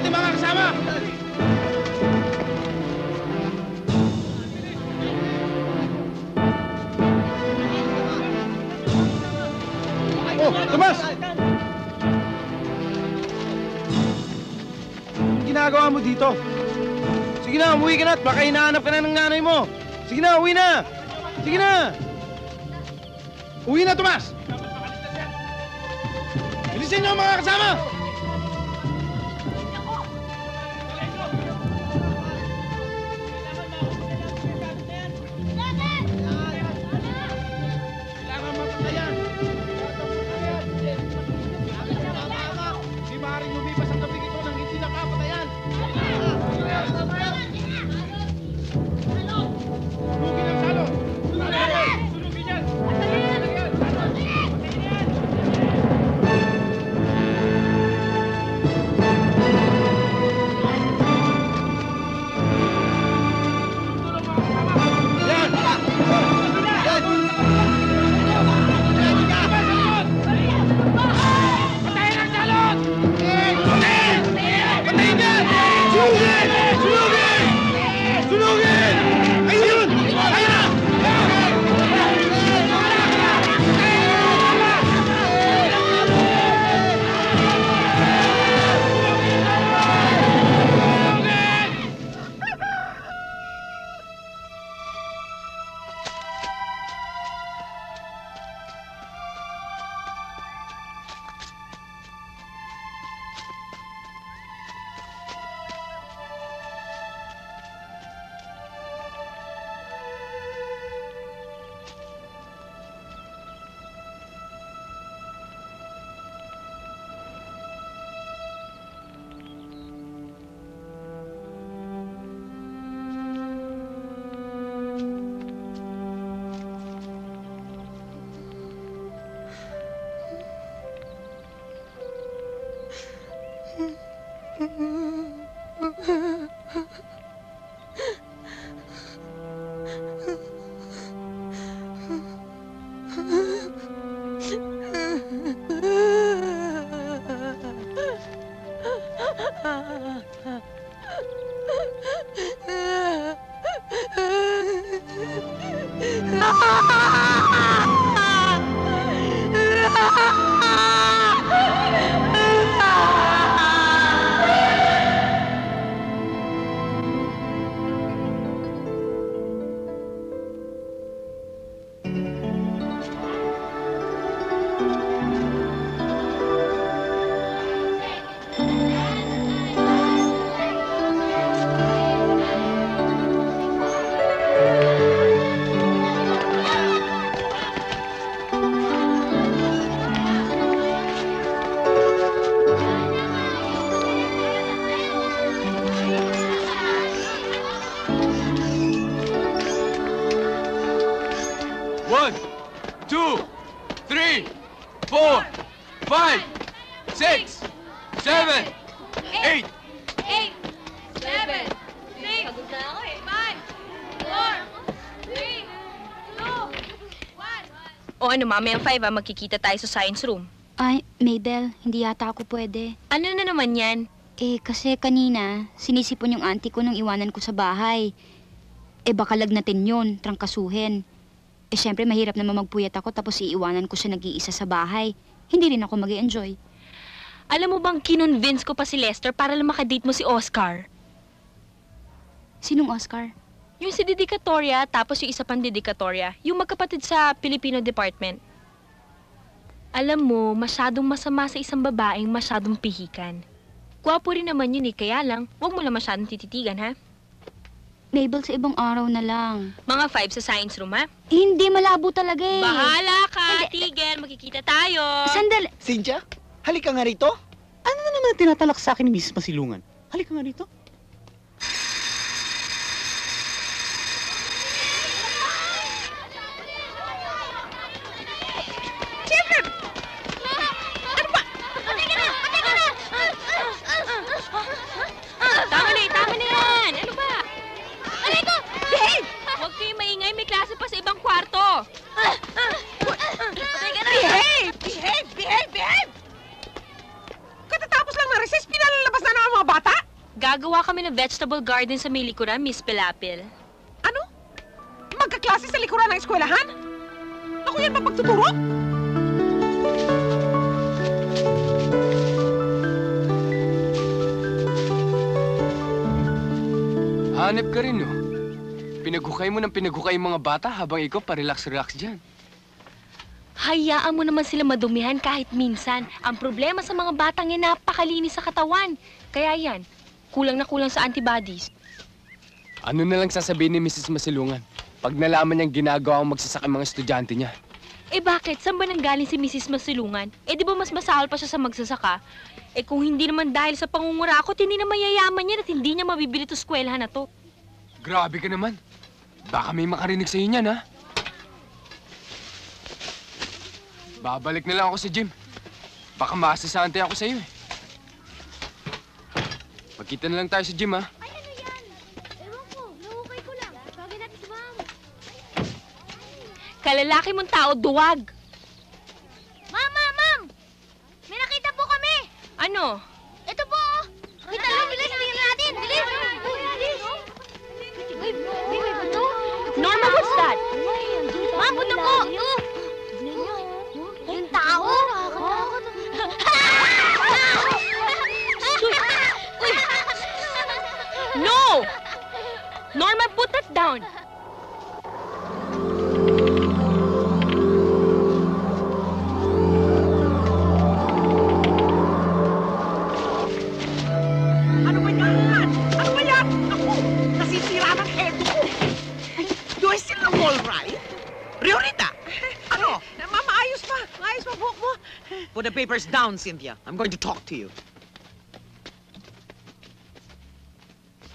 ating mga kasama! Oh, Tomas! Anong ginagawa mo dito? Sige na, umuwi ka na at baka hinahanap ka na ng nanay mo. Sige na, uwi na! Sige na! Uwi na, Tomas! Bilisin niyo mga kasama! Kailangan mapatayan! Hindi maaaring lumipas ang gabing ito nang hindi nakapatayan! Sunugin ang salon! Sunugin yan! O ano, mamayang 5 magkikita tayo sa science room. Ay, Mabel, hindi yata ako pwede. Ano na naman yan? Kasi kanina, sinisipon yung auntie ko nung iwanan ko sa bahay. Baka lagnatin yun, trangkasuhin. Siyempre, mahirap naman magpuyat ako tapos iiwanan ko siya nag-iisa sa bahay. Hindi rin ako mag-i-enjoy. Alam mo bang kinonvince ko pa si Lester para lang makadate mo si Oscar? Sinong Oscar? Yung si Dedicatoria, tapos yung isa pang Dedicatoria. Yung magkapatid sa Filipino Department. Alam mo, masyadong masama sa isang babaeng masyadong pihikan. Gwapo rin naman yun kaya lang, huwag mo lang masyadong tititigan, ha? Mabel, sa ibang araw na lang. Mga 5 sa science room, ha? Hindi, malabo talaga eh. Bahala ka, Tigel. Magkikita tayo. Sandali. Cynthia, halika nga rito. Ano na naman tinatalak sa akin ni Mrs. Masilungan? Halika nga rito. Tama na yan. Ano ba? Aray ko! Behave! Huwag kayong maingay. May klase pa sa ibang kwarto. Behave! Katatapos lang ng recess, pinalalabas na ng mga bata? Gagawa kami ng vegetable garden sa may likuran, Miss Pelapil. Ano? Magkaklase sa likuran ng eskwelahan? Ako yan mapagtuturo? Hanep ka rin, no? Pinaghukay mo ng pinaghukay yung mga bata habang ikaw pa-relax-relax dyan. Hayaan mo naman sila madumihan kahit minsan. Ang problema sa mga batang yan, napakalinis sa katawan. Kaya yan, kulang na kulang sa antibodies. Ano na lang sasabihin ni Mrs. Masilungan pag nalaman niyang ginagawa ang magsasaka mga estudyante niya? Eh bakit? Saan ba nanggaling si Mrs. Masilungan? Eh di ba mas masahol pa siya sa magsasaka? Eh kung hindi naman dahil sa pangungurakot, hindi na mayayaman yan at hindi niya mabibili to eskwelahan na to. Grabe ka naman. Baka may makarinig sa'yo niyan, ha? Babalik na lang ako sa gym. Baka masasante ako sa'yo, eh. Magkita na lang tayo sa gym, ha? Ay, ano yan? Ewan ko, nahukay ko lang. Bagay natin si Ma'am. Kalalaki mong tao, duwag! Ma'am! May nakita po kami! Ano? Ito po! Kita lang, bilis! Tingnan natin! Bilis! Uy, buto! Norma, what's that? Ma'am, buto po! Yung tao! No! Norma, put that down! Ano ba yan? Ano ba yan? Ako, nasisira ng head ko. Do I still look all right? Riorita! Ano? Mama, ayos pa. Ayos pa buhok mo. Put the papers down, Cynthia. I'm going to talk to you.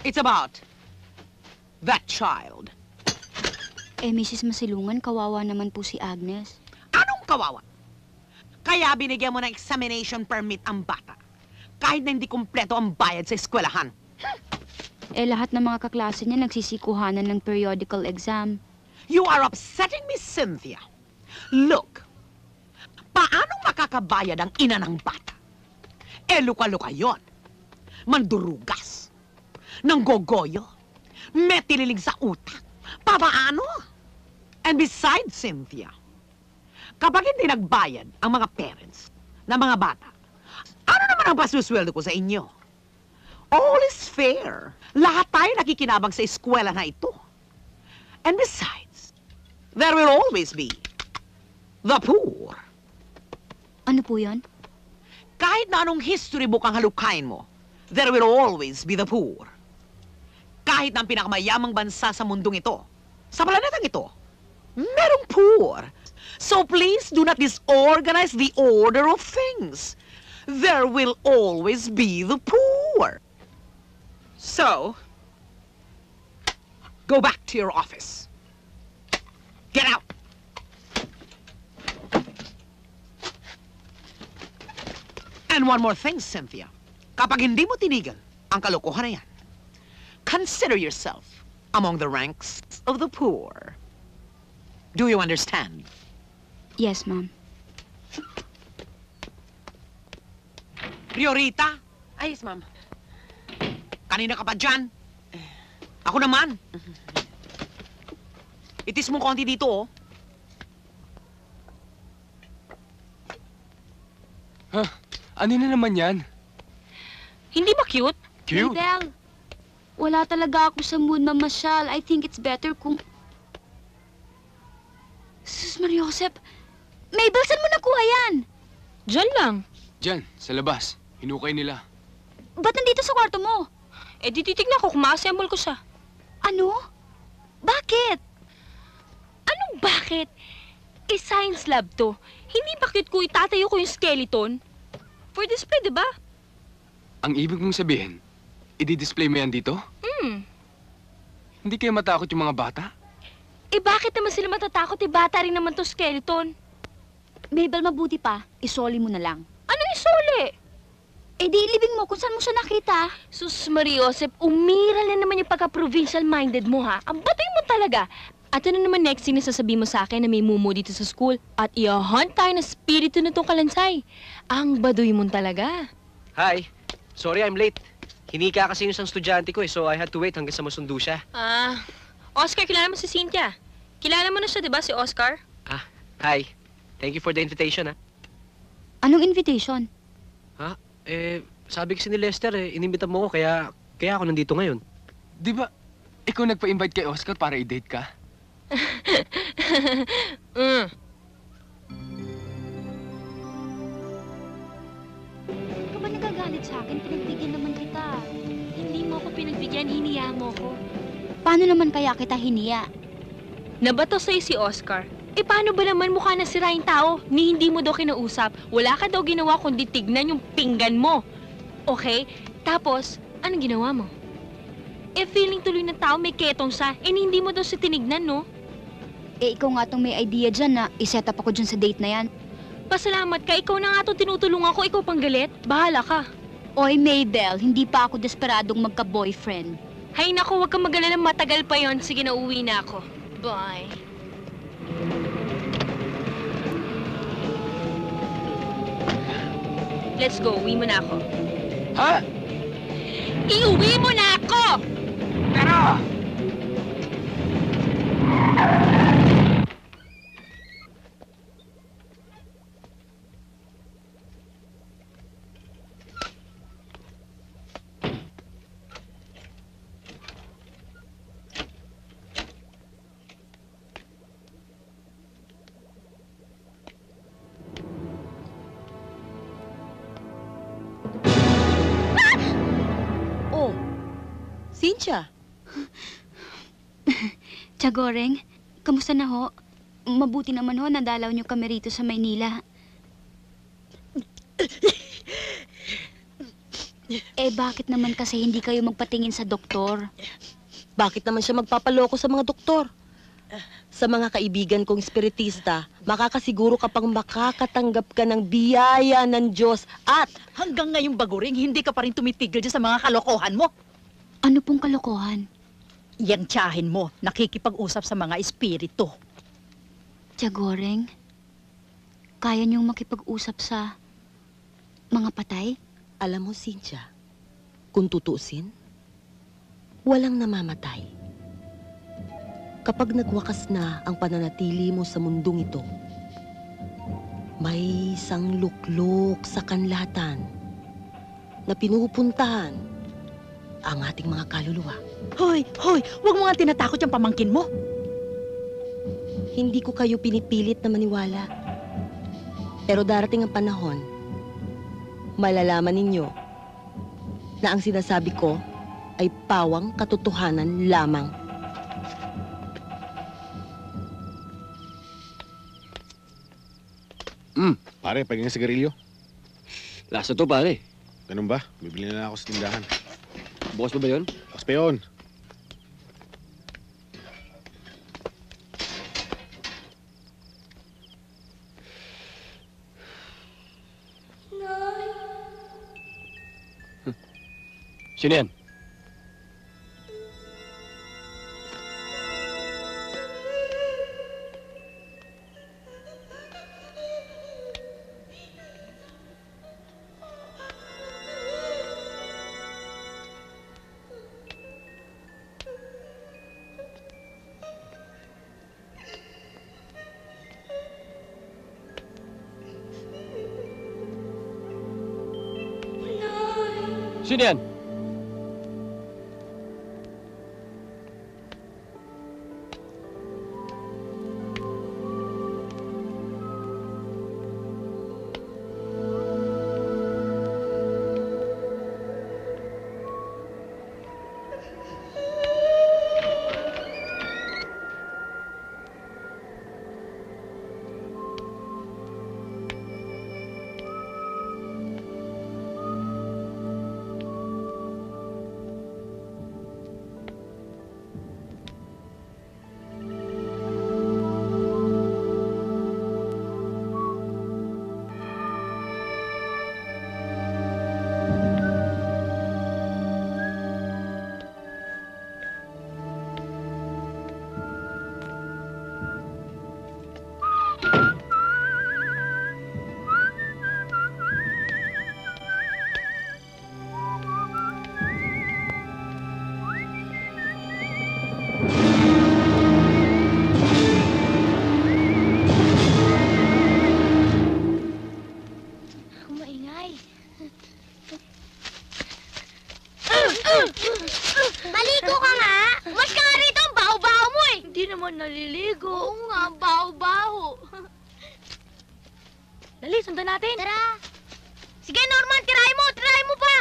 It's about that child. Eh, Mrs. Masilungan, kawawa naman po si Agnes. Anong kawawa? Kaya binigyan mo ng examination permit ang bata. Kahit na hindi kumpleto ang bayad sa eskwelahan. Eh, lahat ng mga kaklase niya nagsisikuhanan ng periodical exam. You are upsetting me, Cynthia. Look, paanong makakabayad ang ina ng bata? Eh, luka-luka yon. Mandurugas. Nanggogoyo. May tililig sa utak. Papaano? And besides, Cynthia, kapag hindi nagbayad ang mga parents ng mga bata, ano naman ang pasusweldo ko sa inyo? All is fair. Lahat tayo nakikinabang sa eskwela na ito. And besides, there will always be the poor. Ano po yon? Kahit na anong history book ang halukain mo, there will always be the poor. Kahit na ang pinakamayamang bansa sa mundong ito, sa planetang ito, merong poor. So please do not disorganize the order of things. There will always be the poor. So, go back to your office. Get out. And one more thing, Cynthia. Kapag hindi mo tinigil ang kalokohan na yan, consider yourself among the ranks of the poor. Do you understand? Yes, ma'am. Riorita, Ayos, ma'am. kanina ka pa dyan? Ako naman. Itis mo konti dito, oh. Ano na naman yan? Hindi ba cute? Cute? Del, wala talaga ako sa mood mamasyal. I think it's better kung... Sus Mariosep, Mabel, saan mo nakuha yan? Diyan lang. Diyan, sa labas. Hinukay nila. Ba't nandito sa kwarto mo? Eh di titignan ko kung ma-assemble ko siya. Ano? Bakit? Anong bakit? Eh, science lab to. Hindi ba cute ko itatayo ko yung skeleton? For display, di ba? Ang ibig mong sabihin, i-display mo yan dito? Hindi kayo matakot yung mga bata? Eh, bakit naman sila matatakot? Eh, bata rin naman to skeleton. Mabel, mabuti pa. Isoli mo na lang. Anong isuli? Eh di ilibing mo kung saan mo siya nakita. Sus, Mariosep, umiral na naman yung pagka-provincial-minded mo, ha? Ang batoy mo talaga. At ano naman next thing na sasabihin mo sa akin na may mumu dito sa school? At i-hunt tayo na spirito na itong kalansay. Ang baduy mo talaga. Hi. Sorry, I'm late. Hinika kasi yung isang estudyante ko so I had to wait hanggang sa masundo siya. Oscar, kilala mo si Cynthia. Kilala mo na siya, di ba, si Oscar? Hi. Thank you for the invitation, ha? Anong invitation? Sabi kasi ni Lester, inimbita mo ko, kaya ako nandito ngayon. Di ba, ikaw nagpa-invite kay Oscar para i-date ka? Ikaw ba nagagalit sa akin? Pinagbigyan naman kita. Hindi mo ako pinagbigyan, hiniya mo ko. Paano naman kaya kita hiniya? Nabato sa'yo si Oscar. Paano ba naman mukha na siraing tao ni hindi mo daw kinausap? Wala ka daw ginawa kundi tignan yung pinggan mo. Okay? Tapos, anong ginawa mo? Feeling tuloy ng tao may ketong siya. Hindi mo daw siya tinignan, no? Ikaw nga tong may idea dyan na iset up ako dyan sa date na yan. Pasalamat ka. Ikaw na nga itong tinutulungan ko. Ikaw pang galit. Bahala ka. Oy, Maybell, hindi pa ako desperadong magka-boyfriend. Hay naku, huwag kang magalala. Matagal pa yon. Sige na, uwi na ako. Bye. Let's go. Uwi mo na ako. Ha? Iuwi mo na ako! Pero! Cynthia, Tiyagoreng, kamusta na ho? Mabuti naman ho, nadalaw niyo kami rito sa Maynila. Bakit naman kasi hindi kayo magpatingin sa doktor? Bakit naman siya magpapaloko sa mga doktor? Sa mga kaibigan kong espiritista, makakasiguro kapag makakatanggap ka ng biyaya ng Diyos at hanggang ngayong baguring, hindi ka pa rin tumitigil dyan sa mga kalokohan mo. Ano pong kalokohan? Yang tiyahin mo, nakikipag-usap sa mga espiritu. Tiyagoreng, kaya niyong makipag-usap sa mga patay? alam mo, Cynthia, kung tutuusin, walang namamatay. Kapag nagwakas na ang pananatili mo sa mundong ito, may isang luklok sa kanlatan na pinupuntahan ang ating mga kaluluwa. Hoy, huwag mo nga tinatakot yung pamangkin mo. Hindi ko kayo pinipilit na maniwala. Pero darating ang panahon, malalaman ninyo na ang sinasabi ko ay pawang katotohanan lamang. Pare, paging sigarilyo. Lasa to, pare. Ganun ba? Bibili na lang ako sa tindahan. Bukas pa ba yun? Bukas pa yun. Sino yan? Sino yan? Maligo ka nga! Mas ka nga rito, ang baho-baho mo eh! Hindi naman naliligo. Oo nga, ang baho-baho. Dali, sundan natin. Tara! Sige, Norman, tirahin mo pa!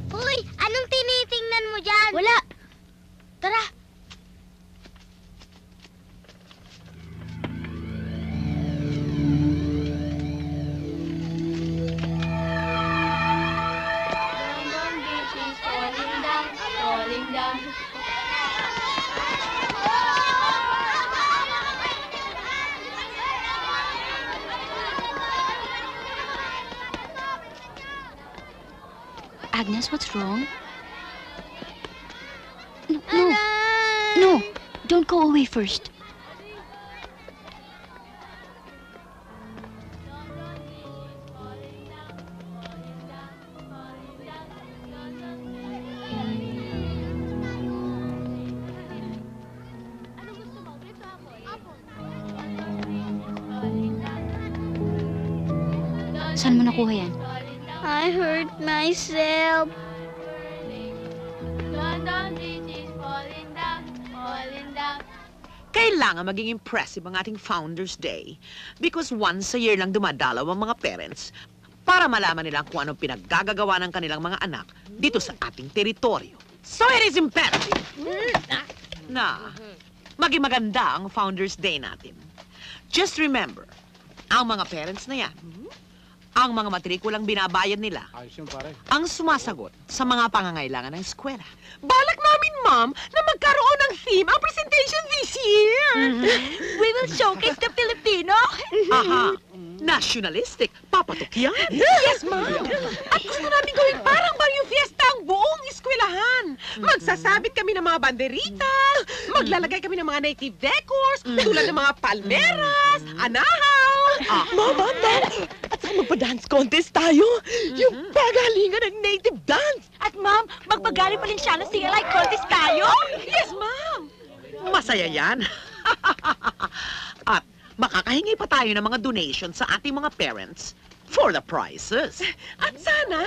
Hoy, anong tinitingnan mo dyan? Wala. Tara. Agnes, what's wrong? No, don't go away first. Saan mo nakuha yan? I hurt myself. Kailangan maging impressive ang ating Founders Day because once a year lang dumadalaw ang mga parents para malaman nila kung anong pinaggagawa ng kanilang mga anak dito sa ating teritoryo. So it is imperative na maging maganda ang Founders Day natin. Just remember, ang mga parents na yan, ang mga matrikulang binabayad nila, ang sumasagot sa mga pangangailangan ng eskwela. Balak namin, Ma'am, na magkaroon ng theme ang presentation this year. We will showcase the Filipino. Aha, nationalistic. Papatok yan. Yes, Ma'am. At gusto namin gawin parang Barrio Fiesta ang buong eskwelahan. Magsasabit kami ng mga banderitas, maglalagay kami ng mga native decors, tulad ng mga palmeras, anahaw. Mama, at saka magpa-dance contest tayo. Yung pagalingan ng native dance. At ma'am, magpagaling pa rin siya ng sing-alike contest tayo. Yes, Ma'am. Masaya yan. At makakahingi pa tayo ng mga donations sa ating mga parents for the prizes. At sana,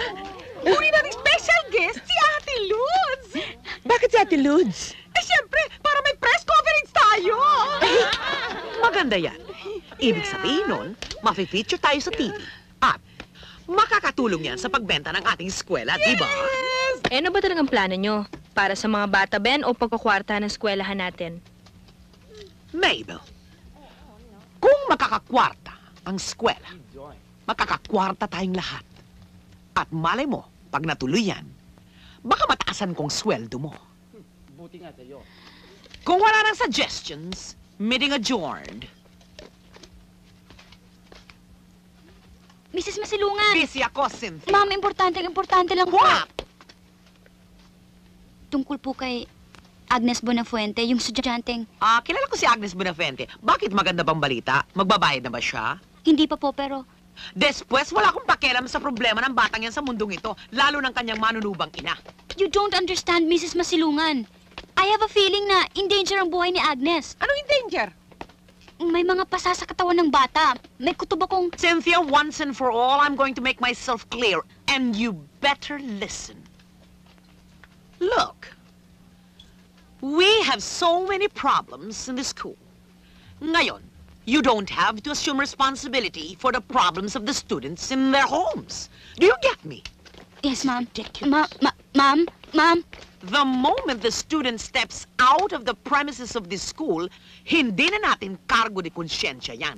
Uri natin special guest si Ate Luz. bakit si Ate Lods? Eh, syempre, para may press conference tayo. Maganda yan. Ibig sabihin nun, mafe-feature tayo sa TV. At makakatulong yan sa pagbenta ng ating eskwela, di ba? Eh, ano ba talagang plano nyo? Para sa mga bata, Ben, o pagkakwarta ng eskwelahan natin? Mabel, kung makakakwarta ang eskwela, makakakwarta tayong lahat. At malay mo, pag natuloy yan, baka mataasan kong sweldo mo. Buti nga sa'yo. Kung wala ng suggestions, meeting adjourned. Mrs. Masilungan! Busy ako, Cynthia. Ma'am, importante lang po. What? Tungkol po kay Agnes Bonafuente, yung estudyanteng... Kilala ko si Agnes Buenavente. Bakit maganda bang balita? Magbabayad na ba siya? Hindi pa po, pero... Después, wala akong pakialam sa problema ng batang yan sa mundong ito, lalo ng kanyang manunubang ina. You don't understand, Mrs. Masilungan. I have a feeling na in danger ang buhay ni Agnes. Anong in danger? May mga pasa sa katawan ng bata. May kutob akong... Cynthia, once and for all, I'm going to make myself clear, and you better listen. Look, we have so many problems in the school. Ngayon, you don't have to assume responsibility for the problems of the students in their homes. Do you get me? Yes, ma'am. Ma'am. The moment the student steps out of the premises of this school, hindi na natin cargo de konsyensya yan.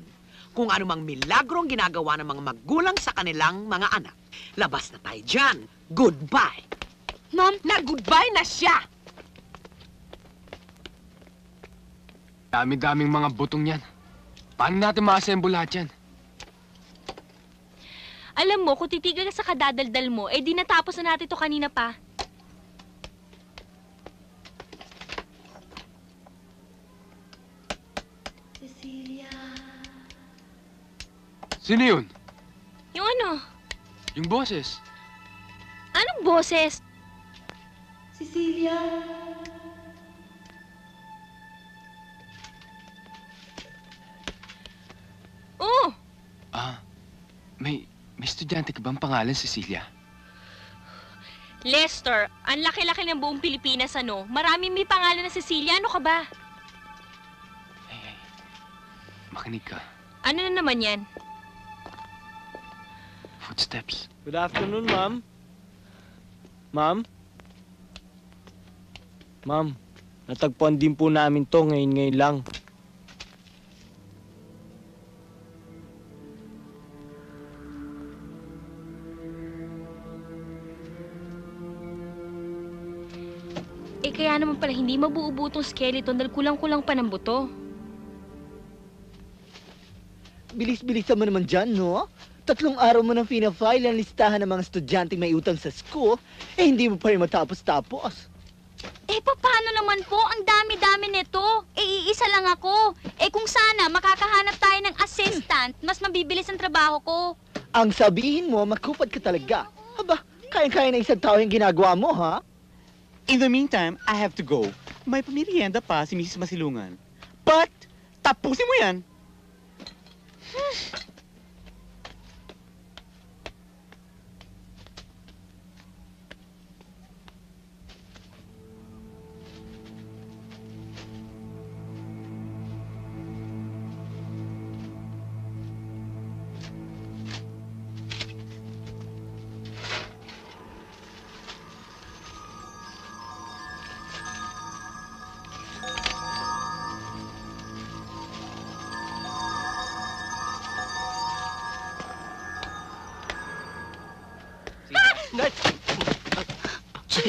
kung anumang milagrong ginagawa ng mga magulang sa kanilang mga anak. Labas na tayo dyan. Goodbye. Ma'am, Na-goodbye na siya. Dami-daming mga butong yan. Paano natin ma-assemble lahat yan? Alam mo, kung titigil ka sa kadadaldal mo, eh di natapos na natin to kanina pa. Sino yun? Yung ano? Yung boses. Anong boses? Oh! May estudyante ka bang pangalan Cecilia? Lester, ang laki-laki ng buong Pilipinas, ano? Maraming may pangalan na Cecilia. Ano ka ba? Hey, makinig ka. Ano na naman yan? Footsteps. Good afternoon, ma'am. Ma'am? Ma'am, natagpuan din po namin to ngayon lang. Eh kaya naman pala hindi mabuubo tong skeleton dahil kulang-kulang pa ng buto. Bilis-bilisan mo naman dyan, no? 3 araw mo nang fina-file ang listahan ng mga estudyanteng may utang sa school, eh hindi mo pa rin matapos-tapos. eh paano naman po? Ang dami-dami nito. Eh iisa lang ako. Eh kung sana makakahanap tayo ng assistant, mas mabibilis ang trabaho ko. Ang sabihin mo, makupad ka talaga. Aba, kaya-kaya na isang tao yung ginagawa mo, ha? In the meantime, I have to go. May pamirienda pa si Mrs. Masilungan. But, tapusin mo yan.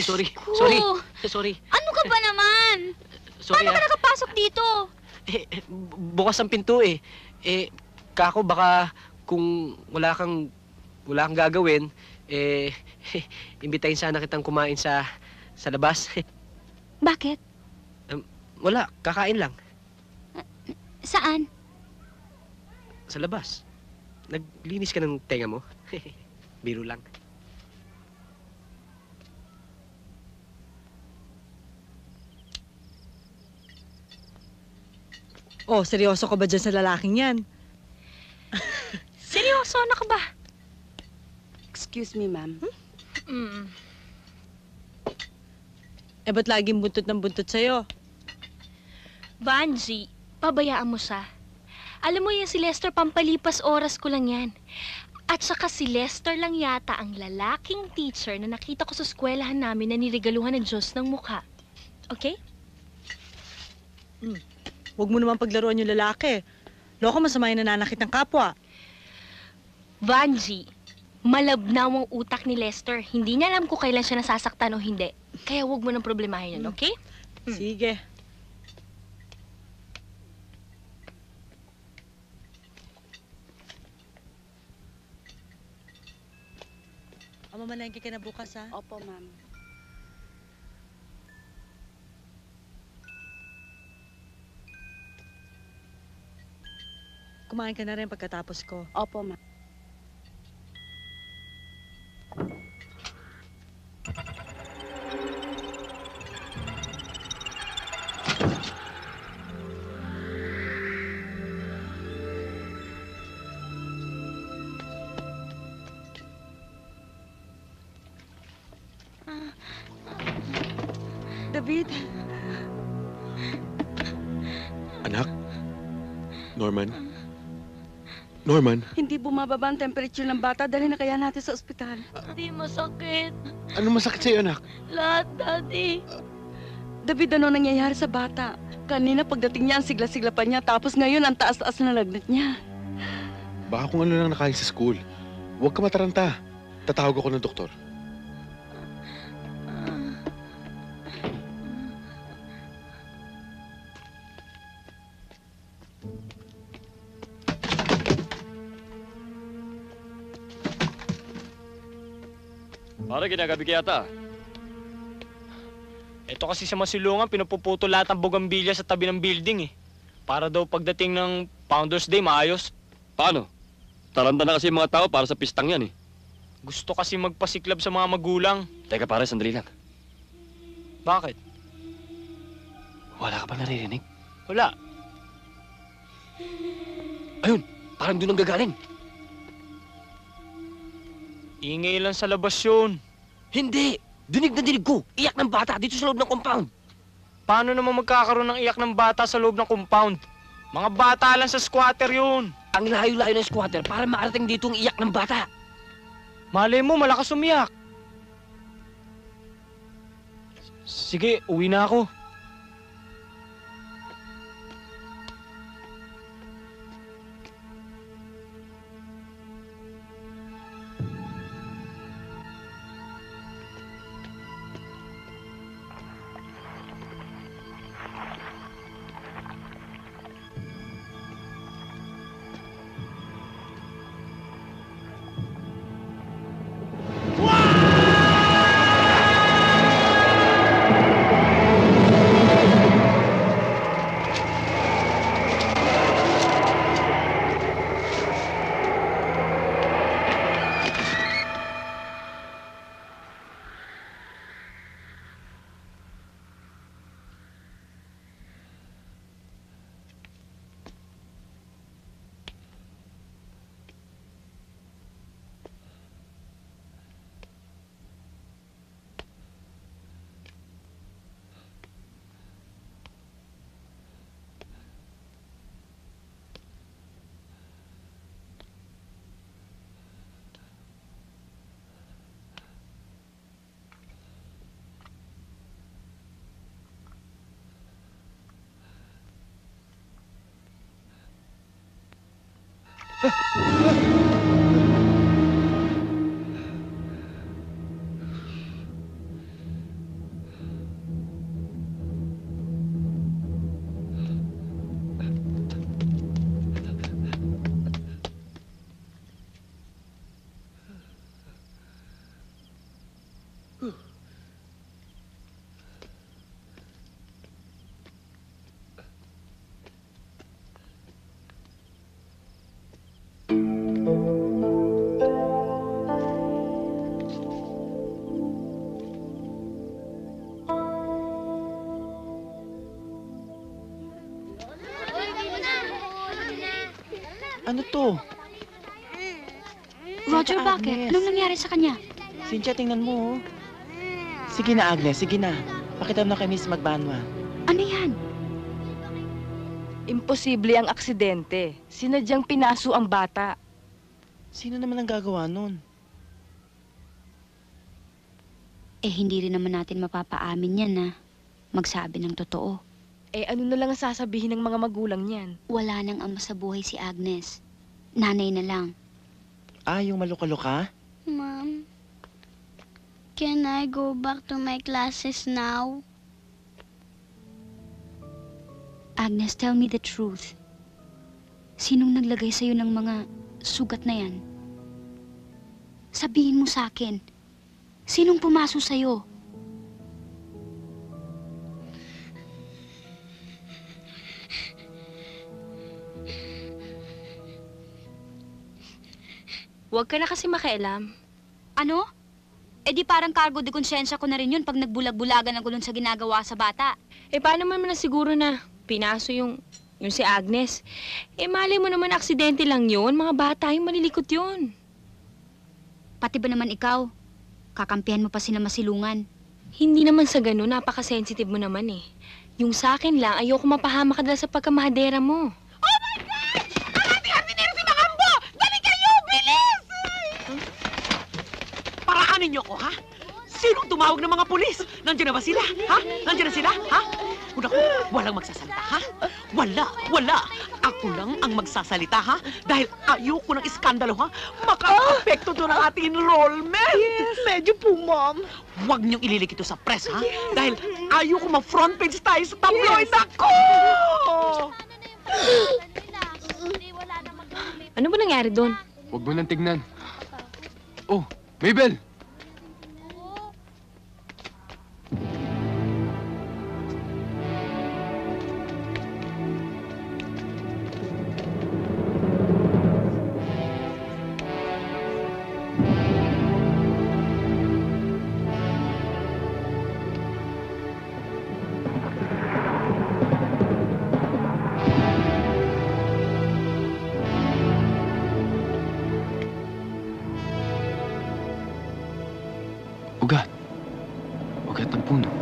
Sorry. Sorry. Ano ka ba naman? Sorry, Paano ka nakapasok dito? bukas ang pinto eh. Kako baka kung wala kang gagawin, imbitahin sana kitang kumain sa labas. Bakit? Wala, kakain lang. Saan? Sa labas. Naglinis ka ng tenga mo. Biro lang. Oh, seryoso ka ba dyan sa lalaking yan? Seryoso, ano ka ba? Excuse me, ma'am. Eh, ba't laging buntot ng buntot sa'yo? Vanji, pabayaan mo siya. Alam mo yan, si Lester, pampalipas oras ko lang yan. At saka si Lester lang yata ang lalaking teacher na nakita ko sa eskwelahan namin na niregaluhan ng Diyos ng mukha. Okay? Huwag mo naman paglaruan yung lalaki. Loko, masama yung nananakit ng kapwa. Vanji, malabnaw ang utak ni Lester. Hindi niya alam kung kailan siya nasasaktan o hindi. Kaya huwag mo nang problemahin yan, okay? Sige. Mamalengke ka na bukas, ha? Opo, ma'am. Kumain ka na rin pagkatapos ko. Opo, ma'am. David. Anak? Norman? Norman? Hindi bumababa ang temperature ng bata. Dali na kaya natin sa ospital. Hindi masakit. Ano masakit sa'yo, anak? Lahat, Daddy. David, ano nangyayari sa bata? Kanina pagdating niya, ang sigla-sigla pa niya. Tapos ngayon, ang taas-taas na lagnat niya. Baka kung ano lang nakain sa school. Huwag ka mataranta. Tatawag ako ng doktor. Para ginagabi ka yata. Ito kasi sa Masilungan, pinupuputol lahat ng bugambilya sa tabi ng building eh. Para daw pagdating ng Founders Day, maayos. Paano? Taranta na kasi yung mga tao para sa pistang yan eh. Gusto kasi magpasiklab sa mga magulang. Teka pare, sandali lang. Bakit? Wala ka ba naririnig? Wala. Ayun, parang doon ang gagaling. Ingay lang sa labas yun. Hindi! Dinig na dinig ko! Iyak ng bata dito sa loob ng compound! Paano naman magkakaroon ng iyak ng bata sa loob ng compound? Mga bata lang sa squatter yun. Ang layo-layo ng squatter para makarating dito ang iyak ng bata. Malay mo, malakas umiyak. Sige, uwi na ako. Ano to? Roger, Tita bakit? Agnes. Anong nangyari sa kanya? Cynthia, tingnan mo. Oh. Sige na, Agnes. Sige na. Pakita mo na kay Miss Magbanwa. Ano yan? Imposible ang aksidente. Sinadyang pinaso ang bata. Sino naman ang gagawa nun? Eh, hindi rin naman natin mapapaamin yan na magsabi ng totoo. Eh, ano na lang ang sasabihin ng mga magulang niyan? Wala nang ama sa buhay si Agnes. Nanay na lang. Ah, yung maluka-luka? Mom, can I go back to my classes now? Agnes, tell me the truth. Sinong naglagay sa'yo ng mga sugat na yan? Sabihin mo sa akin, sinong pumaso sa'yo? Huwag ka na kasi makialam. Ano? Eh di parang cargo de konsensya ko na rin yun pag nagbulag-bulagan ako dun sa ginagawa sa bata. Eh, paano mo na siguro na pinaso yung si Agnes? Eh, malay mo naman aksidente lang yun. Mga bata yung malilikot yun. Pati ba naman ikaw? Kakampihan mo pa sila Masilungan. Hindi naman sa ganun. Napaka-sensitive mo naman eh. Yung sa akin lang, ayoko mapahama ka dahil sa pagkamahadera mo. Paraanin niyo ako, ha? Sinong tumawag ng mga pulis? Nandiyan na ba sila? Ha? Nandiyan na sila? Ha? Naku, walang magsasalita, ha? Wala, wala. Ako lang ang magsasalita, ha? Dahil ayoko ng iskandalo, ha? Maka-apekto doon ang ating enrollment. Yes, medyo po, Ma'am. Huwag niyong ililik ito sa press, ha? Dahil ayoko ma-front page tayo sa tabloid. Yes. Ako! Ano ba nangyari doon? Huwag mo nang tignan. Oh, Mabel! Ugat. Ugat ng puno.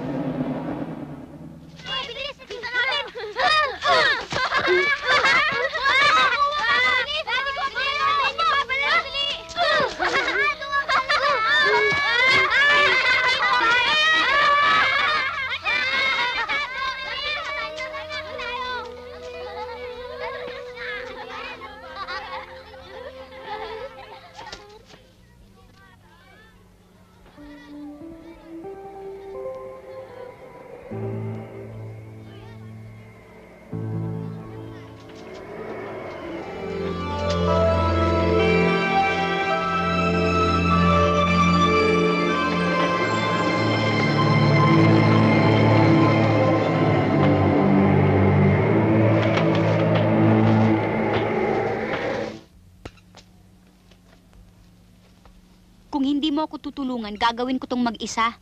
Kung hindi mo ako tutulungan, gagawin ko tong mag-isa.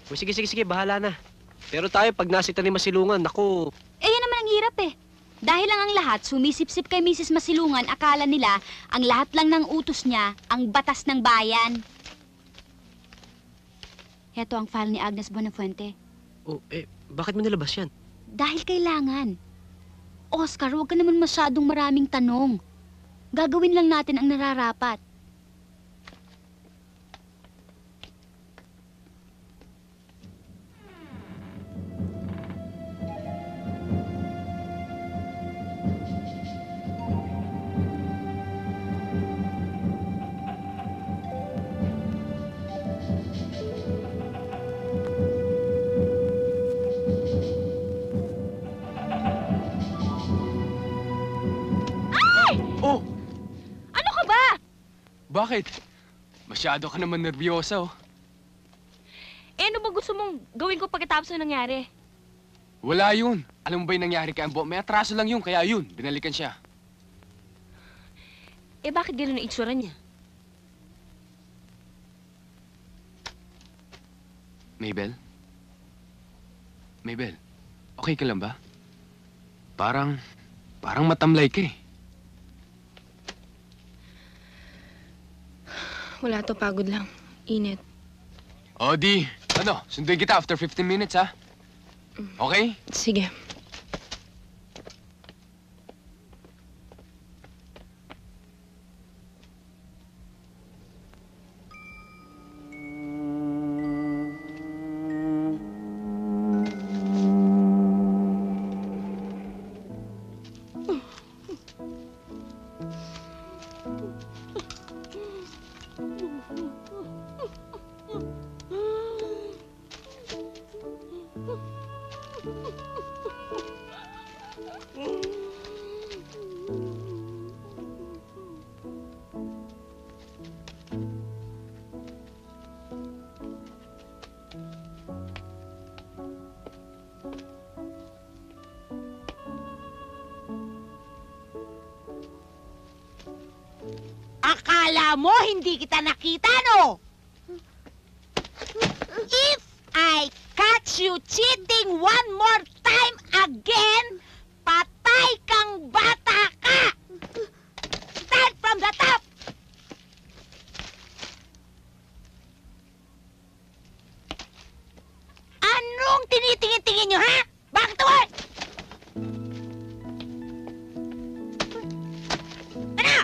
Sige, bahala na. Pero tayo, pag nasita ni Masilungan, naku... Yan naman ang hirap eh. Dahil lang ang lahat sumisip-sip kay Mrs. Masilungan, akala nila ang lahat lang ng utos niya ang batas ng bayan. Heto ang file ni Agnes Buenafuente. Bakit mo nilabas yan? Dahil kailangan. Oscar, huwag ka naman masyadong maraming tanong. Gagawin lang natin ang nararapat. Oh! Ano ka ba? Bakit? Masyado ka naman nervyosa, oh. Ano ba gusto mong gawin ko pagkatapos na nangyari? Wala yun. Alam mo ba yung nangyari kay Ambo? May atraso lang yun, kaya yun, binalikan siya. Bakit gano'n na itsura niya? Mabel? Mabel, okay ka lang ba? Parang matamlay ka eh. Wala to, pagod lang. Init. O di, sunduin kita after 15 minutes, ha? Okay? Sige. Akala mo hindi kita nakita, no? If I catch you cheating one more time again, patay kang bata ka! Start from the top! Anong tinitingin-tingin nyo, ha? Back to work! Ano?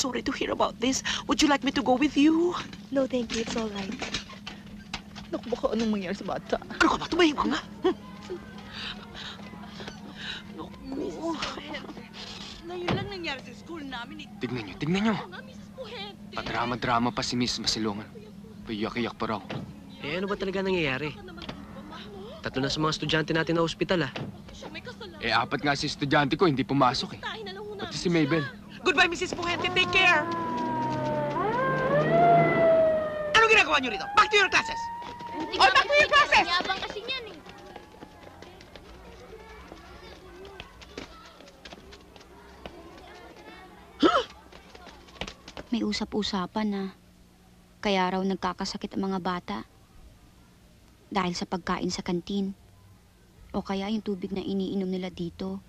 sorry to hear about this. Would you like me to go with you? No, thank you. It's all right. Naku, baka anong mangyari sa bata? Ano ka ba? Tumahimik ka nga. Naku. Ngayon lang nangyari sa school namin. Tignan nyo. Padrama-drama pa si Miss Masilungan. Paiyak-iyak pa raw. Eh, ano ba talaga nangyayari? 3 na sa mga estudyante natin na ospital, ah. Eh, 4 nga si estudyante ko, hindi pumasok eh. Pati si Mabel. Goodbye, Mrs. Puente. Take care. Ano ginagawa niyo rito? Back to your classes. All back to your classes! Yabang kasi niyan eh. May usap-usapan na kaya raw nagkakasakit ang mga bata dahil sa pagkain sa kantin o kaya yung tubig na iniinom nila dito.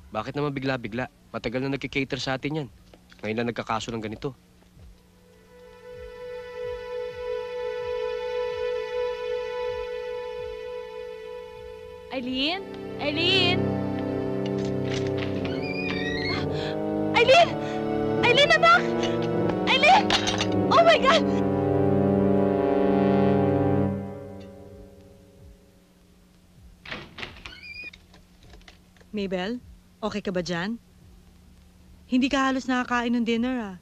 Bakit naman bigla-bigla? Matagal na nagkikater sa atin yan. Ngayon lang nagkakaso ng ganito. Eileen? Eileen? Eileen! Eileen, anak! Eileen! Oh my God! Mabel, okay ka ba dyan? Hindi ka halos nakakain ng dinner, ah.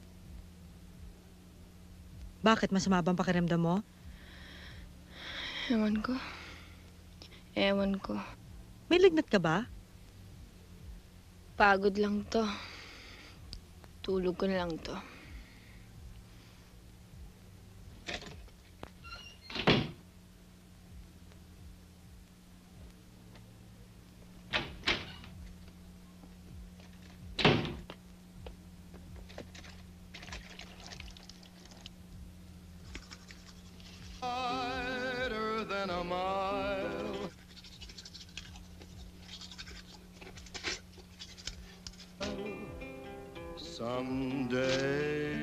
Bakit? Masama bang pakiramdam mo? Ewan ko. Ewan ko. May lagnat ka ba? Pagod lang to. Tulog ko na lang to. Than a mile. Someday.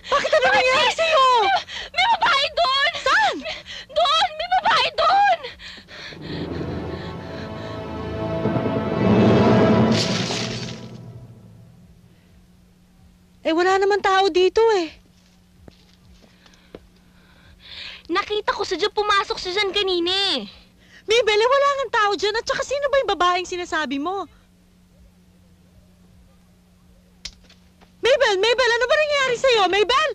Bakit ano nangyari sa'yo? May babae doon! Saan? Doon! May babae doon! Eh, wala naman tao dito eh. Nakita ko sa dyan, pumasok siya dyan kanina eh. Mabel, eh, wala nga tao dyan. At saka sino ba yung babaeng sinasabi mo? Mabel, ano ba nangyari sa'yo? Mabel!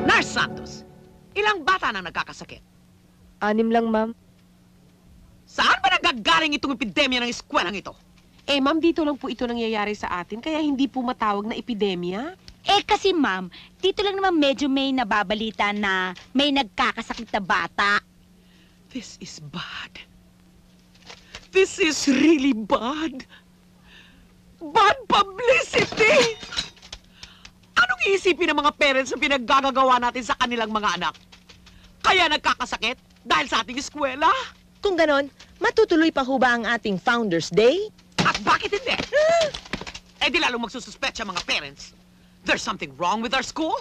Nurse Santos, ilang bata na nagkakasakit? 6 lang, ma'am. Saan ba nagagaling itong epidemya ng eskwelang ito? Eh, ma'am, dito lang po ito nangyayari sa atin, kaya hindi po matawag na epidemya. Eh, kasi ma'am, dito lang naman medyo may nababalita na may nagkakasakit na bata. This is bad. This is really bad. Bad publicity! Anong iisipin ng mga parents na pinaggagawa natin sa kanilang mga anak? Kaya nagkakasakit dahil sa ating eskwela? Kung ganon, matutuloy pa ho ba ang ating Founders Day? At bakit hindi? Eh di lalong magsususpecha mga parents. There's something wrong with our school?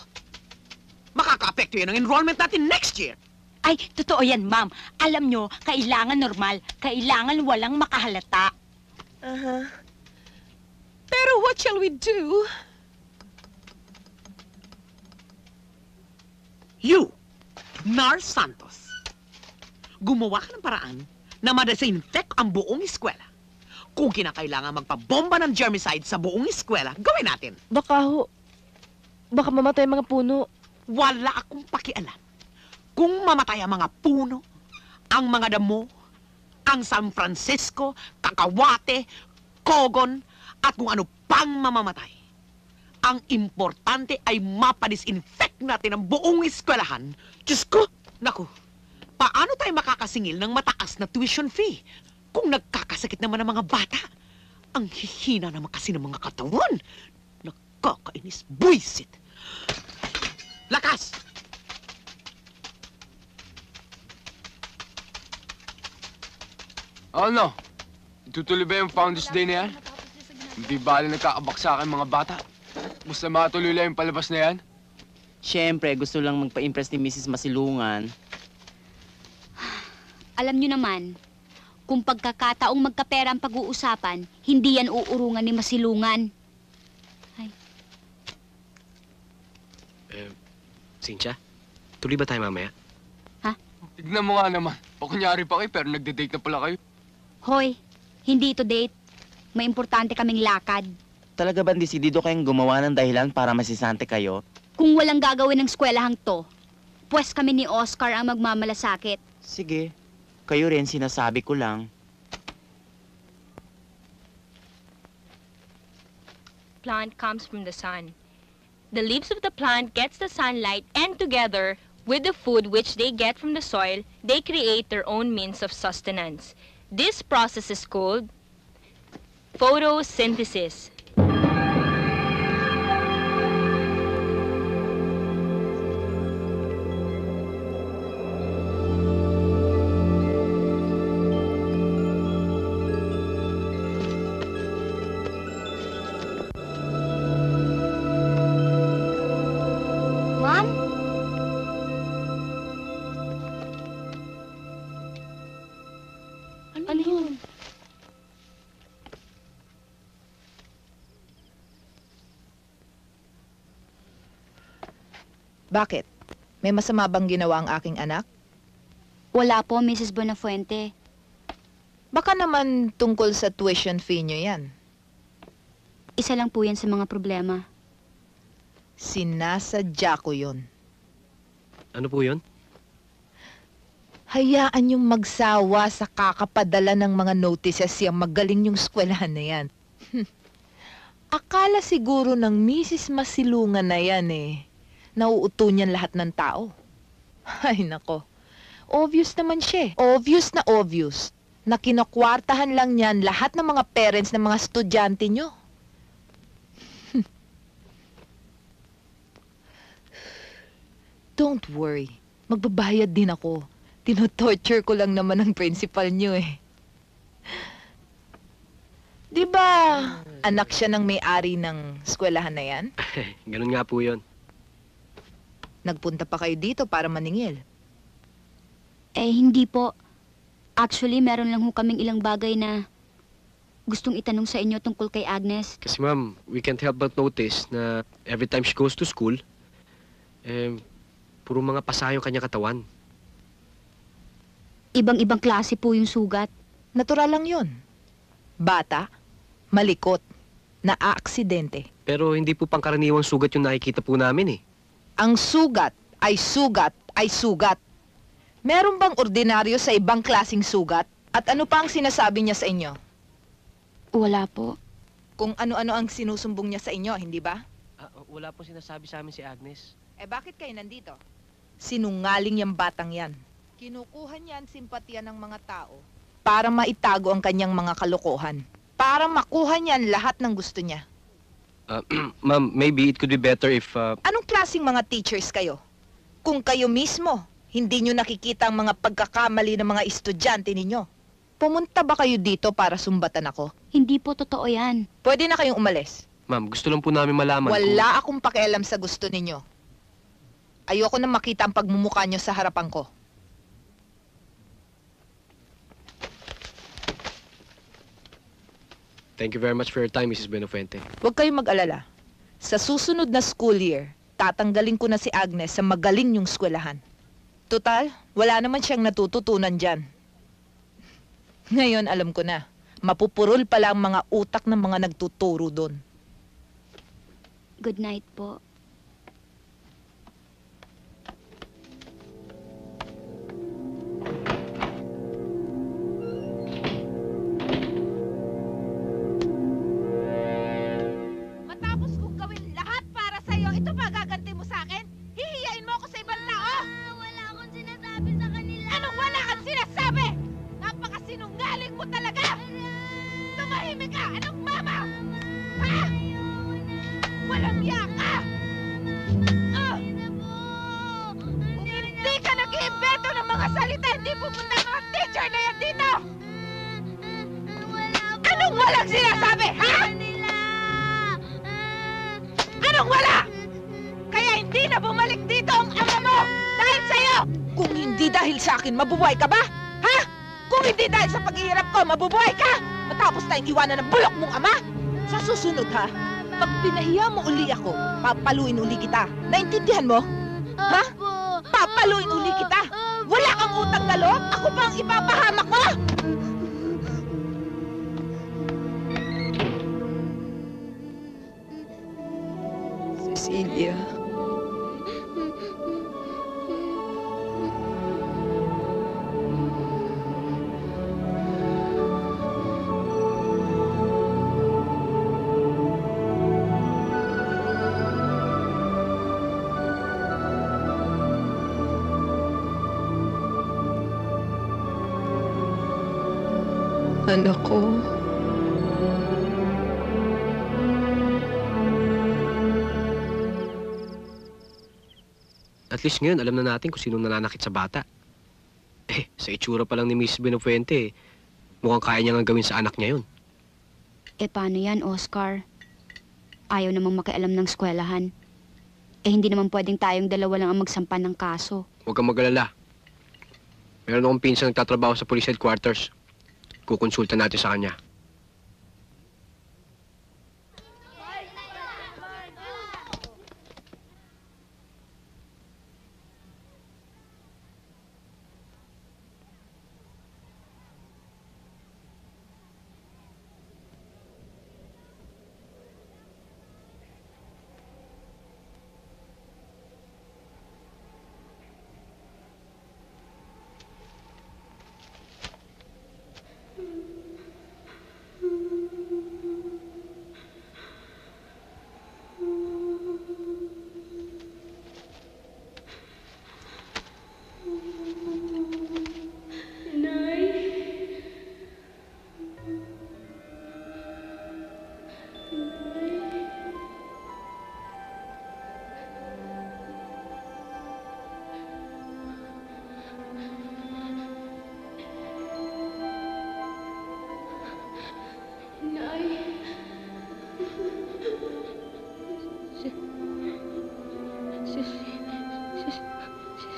Makaka-apekto yan ang enrollment natin next year. Ay, totoo yan, ma'am. Alam nyo, kailangan normal, kailangan walang makahalata. Pero what shall we do? You! Nar Santos, gumawa ka ng paraan na ma-disinfect ang buong eskwela. Kung kinakailangan magpabomba ng germicide sa buong eskwela, gawin natin. Baka mamatay mga puno. Wala akong pakialam. Kung mamatay ang mga puno, ang mga damo, ang San Francisco, Cacahuate, Cogon, at kung ano pang mamamatay. Ang importante ay mapadisinfect natin ang buong eskwelahan. Diyos ko! Naku, paano tayo makakasingil ng mataas na tuition fee kung nagkakasakit naman ang mga bata? Ang hihina naman kasi ng mga katawan. Nakakainis, buisit. Lakas! Ano? Itutuloy ba yung Founders Day na yan? Hindi bali nagkakabak sa akin mga bata. Basta matuloy lang yung palabas na yan? Siyempre, gusto lang magpa-impress ni Mrs. Masilungan. Alam nyo naman, kung pagkakataong magkapera ang pag-uusapan, hindi yan uurungan ni Masilungan. Cynthia, tuloy ba tayo mamaya? Tignan mo nga naman. Pakunyari pa kayo pero nagde-date na pala kayo. Hoy, hindi ito date. May importante kaming lakad. Talaga ba desidido kayong gumawa ng dahilan para masisante kayo? Kung walang gagawin ng eskwelahang to, pwes kami ni Oscar ang magmamalasakit. Sige, kayo rin sinasabi ko lang. Plant comes from the sun. The leaves of the plant gets the sunlight, and together with the food which they get from the soil, they create their own means of sustenance. This process is called photosynthesis. Mom? Ano yun? Bakit? May masama bang ginawa ang aking anak? Wala po, Mrs. Buenafuente. Baka naman tungkol sa tuition fee niyo yan. Isa lang po yan sa mga problema. Sinasadya ko yun. Ano po yun? Hayaan yung magsawa sa kakapadala ng mga notices yung magaling yung eskwelahan na yan. Akala siguro ng Mrs. Masilungan na yan nauuto niyan lahat ng tao. Ay nako, obvious naman siya. Obvious na kinakwartahan lang niyan lahat ng mga parents ng mga estudyante nyo. Don't worry, magbabayad din ako. Tinotorture ko lang naman ang principal nyo Di ba, anak siya ng may-ari ng eskwelahan na yan? Ganun nga po yun. Nagpunta pa kayo dito para maningil. Hindi po. Actually, meron lang ho kaming ilang bagay na gustong itanong sa inyo tungkol kay Agnes. Kasi ma'am, we can't help but notice na every time she goes to school, puro mga pasa yung kanya katawan. Ibang-ibang klase po yung sugat. Natural lang yun. Bata, malikot, na-aksidente. Pero hindi po pangkaraniwang sugat yung nakikita po namin Ang sugat ay sugat ay sugat. Meron bang ordinaryo sa ibang klasing sugat? At ano pa ang sinasabi niya sa inyo? Wala po. Kung ano-ano ang sinusumbong niya sa inyo, hindi ba? Wala po sinasabi sa amin si Agnes. Bakit kayo nandito? Sinungaling yung batang yan. Kinukuha niyan simpatya ng mga tao para maitago ang kanyang mga kalokohan. Para makuha niyan lahat ng gusto niya. Ma'am, maybe it could be better if... Anong klaseng mga teachers kayo? Kung kayo mismo, hindi nyo nakikita ang mga pagkakamali ng mga estudyante ninyo. Pumunta ba kayo dito para sumbatan ako? Hindi po totoo yan. Pwede na kayong umalis. Ma'am, gusto lang po namin malaman Wala akong pakialam sa gusto ninyo. Ayoko na makita ang pagmumukha nyo sa harapan ko. Thank you very much for your time, Mrs. Buenafuente. Huwag kayong mag-alala. Sa susunod na school year, tatanggalin ko na si Agnes sa magaling niyong eskwelahan. Total, wala naman siyang natututunan dyan. Ngayon, alam ko na. Mapupurol pala ang mga utak ng mga nagtuturo doon. Good night po. Matapos kong gawin lahat para sa'yo, ito ba gaganti mo sa akin? Hihiyain mo ako sa ibang tao? Wala akong sinasabi sa kanila. Anong wala kang sinasabi? Napakasinungaling mo talaga! Tumahimik ka! Anong mama? Ha? Walang iya ka! Kung hindi ka nag-iimbento ng mga salita, hindi pupunta ang mga teacher na yan dito! Anong walang sinasabi, ha? Anong wala? Kaya hindi na bumalik dito ang ama mo dahil sa'yo! Kung hindi dahil sa akin, mabubuhay ka ba? Ha? Kung hindi dahil sa paghihirap ko, mabubuhay ka? Matapos tayong iwanan ng bulok mong ama? Sa susunod ha, pag pinahiya mo uli ako, papaluin uli kita. Naintindihan mo? Ha? Papaluin uli kita. Wala kang utang na loob? Ako pa ang ipapahamak mo? Cecilia. Anak ko. At least ngayon, alam na natin kung sinong nananakit sa bata. Sa itsura pa lang ni Mrs. Benafuente, mukhang kaya niya nga gawin sa anak niya yun. Paano yan, Oscar? Ayaw namang makialam ng eskwelahan. Hindi naman pwedeng tayong dalawa lang ang magsampan ng kaso. Huwag kang mag-alala. Meron akong pinsang nagtatrabaho sa police headquarters. Kukonsulta natin sa kanya.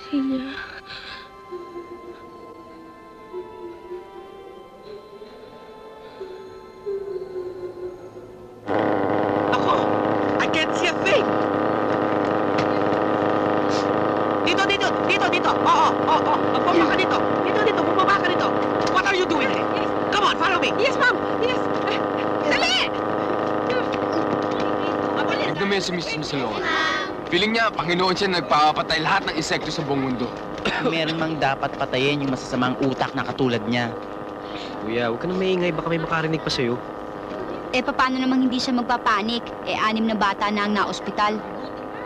Cecilia. Ako! I can't see a thing! Dito! Oo. Bumaba ka dito! Dito! Bumaba ka dito! What are you doing? Yes. Come on, follow me! Yes, ma'am! Yes! Dali! Tignan mo yan si Mrs. Masalongan. Feeling niya, Panginoon siya nagpapatay lahat ng insekto sa buong mundo. Meron mang dapat patayin yung masasamang utak na katulad niya. Kuya, huwag ka nang maingay. Baka may makarinig pa sa'yo. Paano namang hindi siya magpapanik? 6 na bata na ang naospital.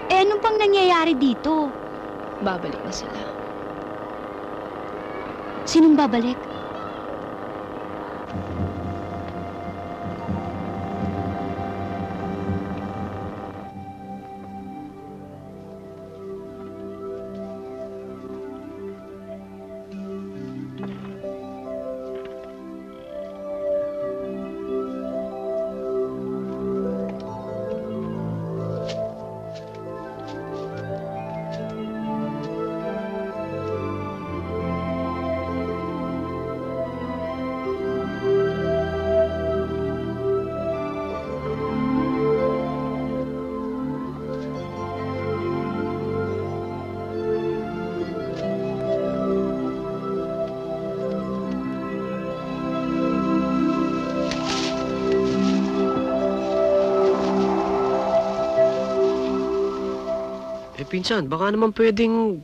Anong pang nangyayari dito? Babalik na sila. Sinong babalik? pinsan, baka naman pwedeng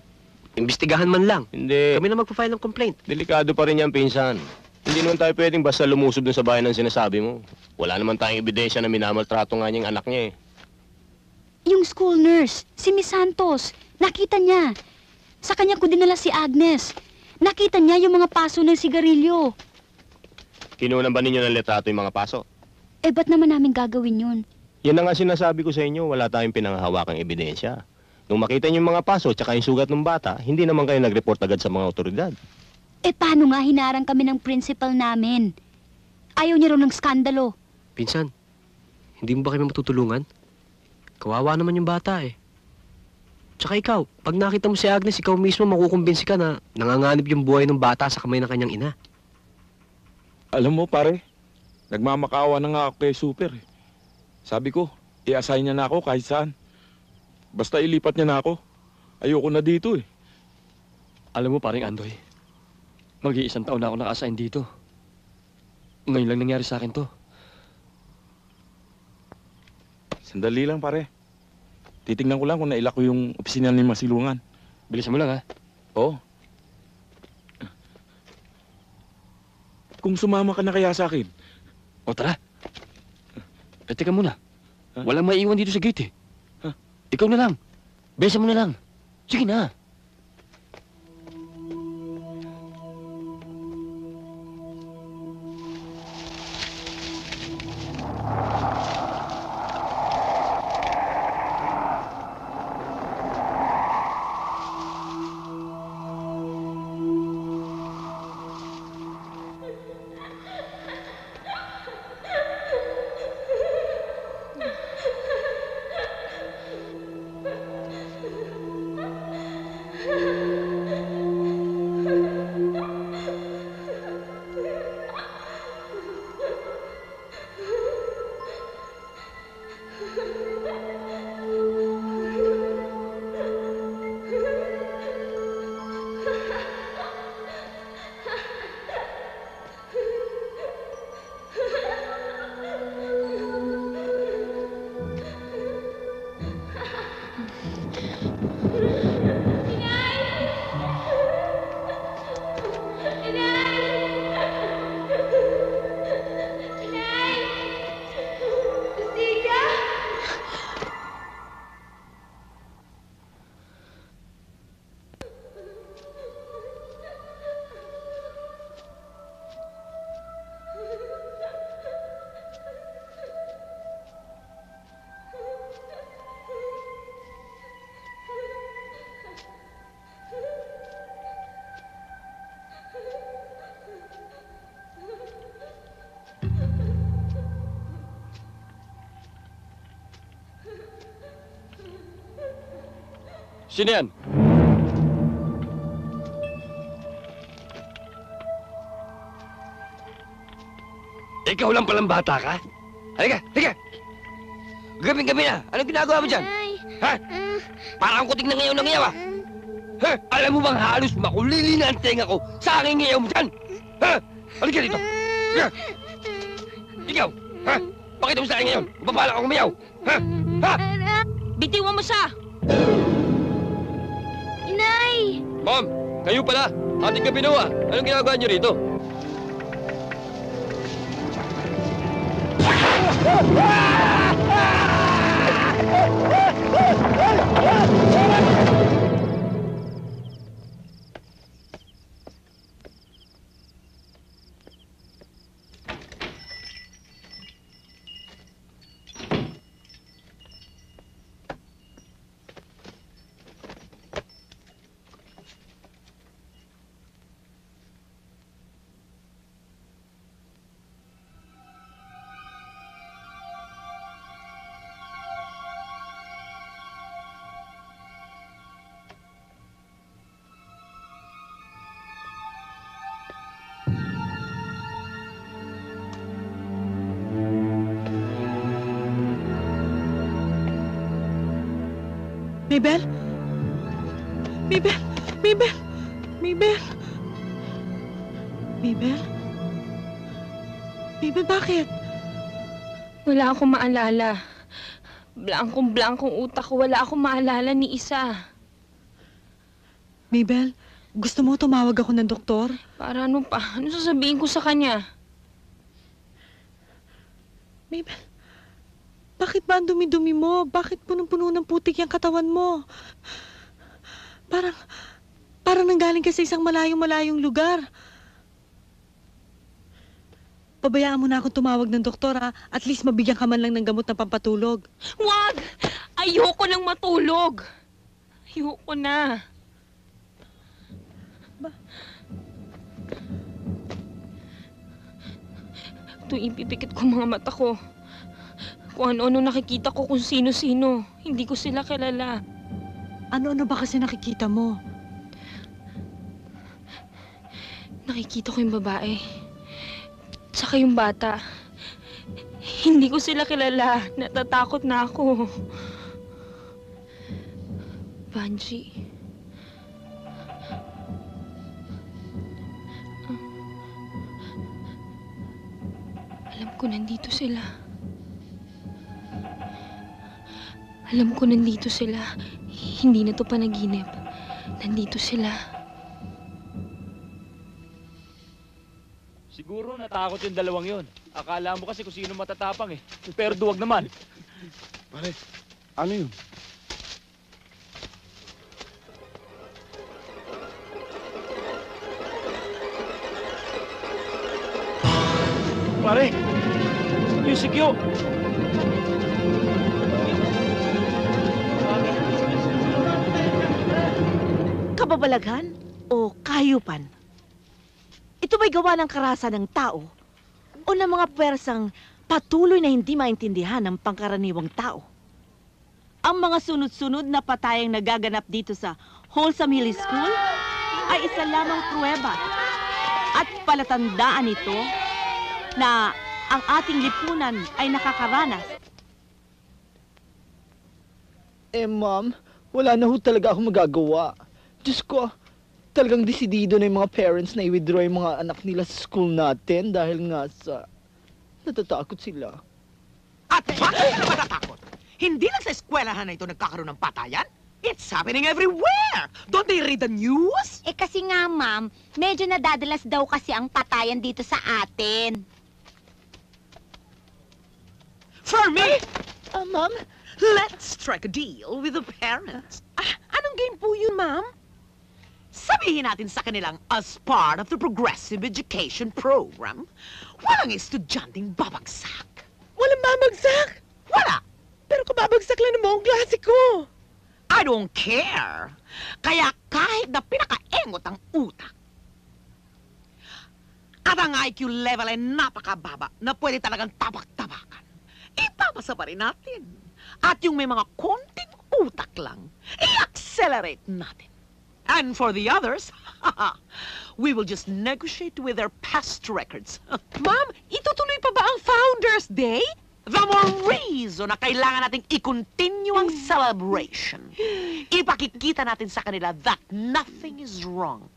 imbestigahan man lang. Hindi. Kami na magpa-file ng complaint. Delikado pa rin yan, pinsan. Hindi naman tayo pwedeng basta lumusob dun sa bahay ng sinasabi mo. Wala naman tayong ebidensya na minamaltrato nga niyang anak niya eh. Yung school nurse, si Miss Santos, nakita niya. Sa kanya ko dinala si Agnes. Nakita niya yung mga paso ng sigarilyo. Kinunan ba ninyo ng letrato yung mga paso? Eh, ba't naman namin gagawin yun? Yan na nga sinasabi ko sa inyo, wala tayong pinanghahawakang ebidensya. Nung makita niyo yung mga paso tsaka yung sugat ng bata, hindi naman kayo nag-report agad sa mga otoridad. Eh, paano nga hinarang kami ng principal namin? Ayaw niya raw ng skandalo. Pinsan, hindi mo ba kami matutulungan? Kawawa naman yung bata eh. Tsaka ikaw, pag nakita mo si Agnes, ikaw mismo makukumbinsi ka na nanganganib yung buhay ng bata sa kamay ng kanyang ina. Alam mo, pare, nagmamakaawa na nga ako kay Super eh. Sabi ko, i-assign niya na ako kahit saan. Basta ilipat niya na ako. Ayoko na dito eh. Alam mo, paring Andoy, mag-iisang taon na ako naka-assign dito. Ngayon lang nangyari sa akin to. Sandali lang, pare. Titingnan ko lang kung nailak ko yung opisina ni Masilungan. Bilisan mo lang, ha? Oo. Kung sumama ka na kaya sa akin. O, tara. Eh, teka muna. Walang maiiwan dito sa gate, eh. Ikaw na lang. Bilisan mo na lang. Sige na. Sino yan? Ikaw lang palang bata ka? Halika, halika! Gabing-gabi na! Anong ginagawa mo dyan? Ha? Parang kuting na ngayaw na ngayaw, ha? Ha? Alam mo bang halos makulili na ang tenga ko sa aking ngayaw mo dyan? Ha? Halika dito! Ha? Ikaw, ha? Pakita mo sa akin ngayon, babala akong umayaw! Ha? Ha? Bitiwan mo siya! Inay! Ma'am, kayo pala. Ating gabi na, anong ginagawa niyo rito? Mabel? Mabel? Mabel? Mabel? Mabel? Mabel, bakit? Wala akong maalala. Blankong-blankong utak ko. Wala akong maalala ni isa. Mabel, gusto mo tumawag ako ng doktor? Para ano pa? Ano sasabihin ko sa kanya? Mabel, bakit ba ang dumi-dumi mo? Bakit punong-puno ng putik yung katawan mo? Parang nanggaling ka sa isang malayong-malayong lugar. Pabayaan mo na akong tumawag ng doktor, ha? At least mabigyan ka man lang ng gamot na pampatulog. Wag! Ayoko nang matulog. Ayoko na. Tuwing ipipikit ko mga mata ko, kung ano-ano nakikita ko kung sino-sino. Hindi ko sila kilala. Ano-ano ba kasi nakikita mo? Nakikita ko yung babae. Tsaka yung bata. Hindi ko sila kilala. Natatakot na ako. Banji. Alam ko nandito sila. Alam ko nandito sila. Hindi na to panaginip. Nandito sila. Siguro natakot yung dalawang yon. Akala mo kasi kung sino matatapang eh. Pero duwag naman. Pare, ano yun? Pare, yung sikyo. Kababalaghan o kahayupan? Ito ba'y gawa ng karahasan ng tao o ng mga pwersang patuloy na hindi maintindihan ng pangkaraniwang tao? Ang mga sunod-sunod na patayang nagaganap dito sa Wholesome Hill School ay isa lamang pruweba at palatandaan ito na ang ating lipunan ay nakakaranas. Ma'am, wala na ho talaga akong magagawa. Diyos ko, talagang desidido na yung mga parents na i-withdraw yung mga anak nila sa school natin dahil nga sa natatakot sila. At bakit ka na matatakot? Hindi lang sa eskwelahan na ito nagkakaroon ng patayan? It's happening everywhere! Don't they read the news? Eh kasi nga, ma'am, medyo nadadalas daw kasi ang patayan dito sa atin. For me? Ma'am? Let's strike a deal with the parents. Anong game po yun, ma'am? Sabihin natin sa kanilang as part of the progressive education program, walang estudyanteng babagsak. Walang babagsak? Wala! Pero kababagsak lang ng buong klase ko. I don't care. Kaya kahit na pinakaengot ang utak, at ang IQ level ay napakababa na pwede talagang tabak-tabakan, ipapasa pa rin natin. At yung may mga konting utak lang, i-accelerate natin. And for the others, we will just negotiate with their past records. Ma'am, itutuloy pa ba ang Founders Day? The more reason na kailangan nating i-continue ang celebration. Ipakikita natin sa kanila that nothing is wrong.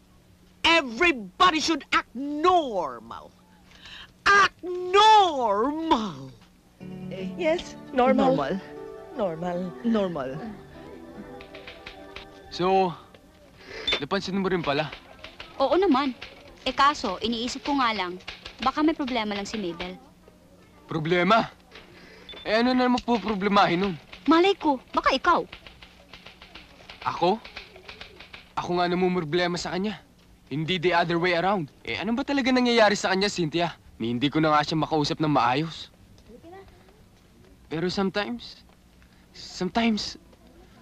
Everybody should act normal. Act normal! Yes, normal. Normal? Normal. Normal. So, napansin mo rin pala. Oo naman. Eh kaso, iniisip ko nga lang, baka may problema lang si Mabel. Problema? Eh ano na naman po problemahin nun? Malay ko, baka ikaw. Ako? Ako nga namumroblema sa kanya. Hindi the other way around. Eh ano ba talaga nangyayari sa kanya, Cynthia? Ni hindi ko na nga siya makausap ng maayos. Pero sometimes,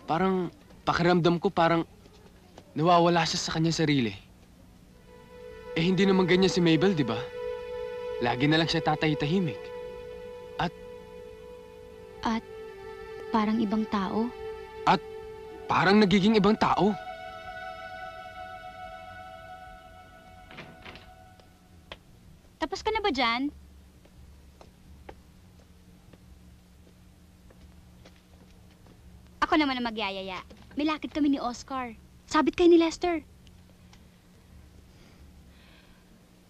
parang pakiramdam ko parang nawawala siya sa kanya sarili. Eh hindi naman ganyan si Mabel, di ba? Lagi na lang siya tatahimik. At parang ibang tao. At parang nagiging ibang tao. Tapos ka na ba dyan? Ako naman ang magyayaya. May lakad kami ni Oscar. Sabit kayo ni Lester.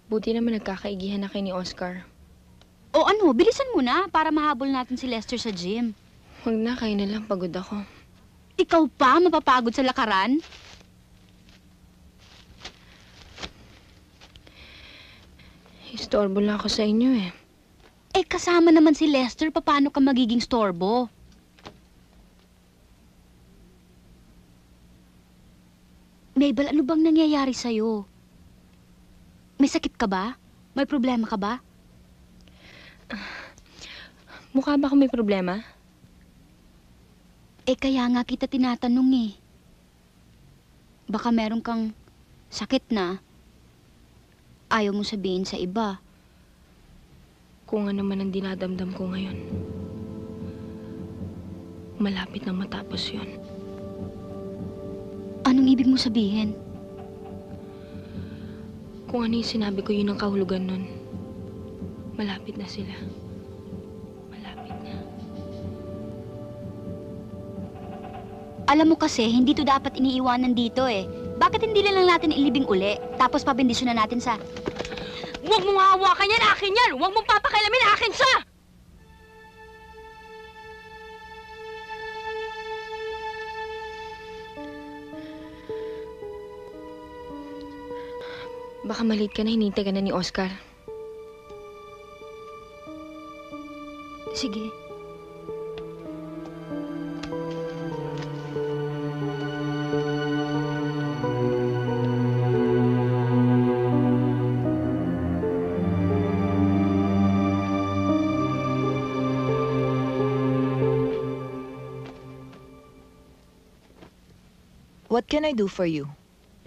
Buti naman nagkakaigihan na kayo ni Oscar. O ano, bilisan mo na para mahabol natin si Lester sa gym. Huwag na, kayo na lang. Pagod ako. Ikaw pa, mapapagod sa lakaran? Istorbo lang ako sa inyo eh. Eh, kasama naman si Lester, paano ka magiging storbo? Mabel, ano bang nangyayari sa'yo? May sakit ka ba? May problema ka ba? Mukha ba akong may problema? Eh, kaya nga kita tinatanong eh. Baka meron kang sakit na ayaw mong sabihin sa iba. Kung ano man ang dinadamdam ko ngayon, malapit nang matapos yun. Anong ibig mo sabihin? Kung ano yung sinabi ko, yun ang kahulugan nun. Malapit na sila. Malapit na. Alam mo kasi, hindi to dapat iniiwanan dito eh. Bakit hindi lang natin ilibing uli, tapos pabindisyon na natin sa... Huwag mong hawakan yan! Akin yan! Huwag mong papakailamin! Akin siya! Baka malit ka na, hinintay ka na ni Oscar. Sige. What can I do for you?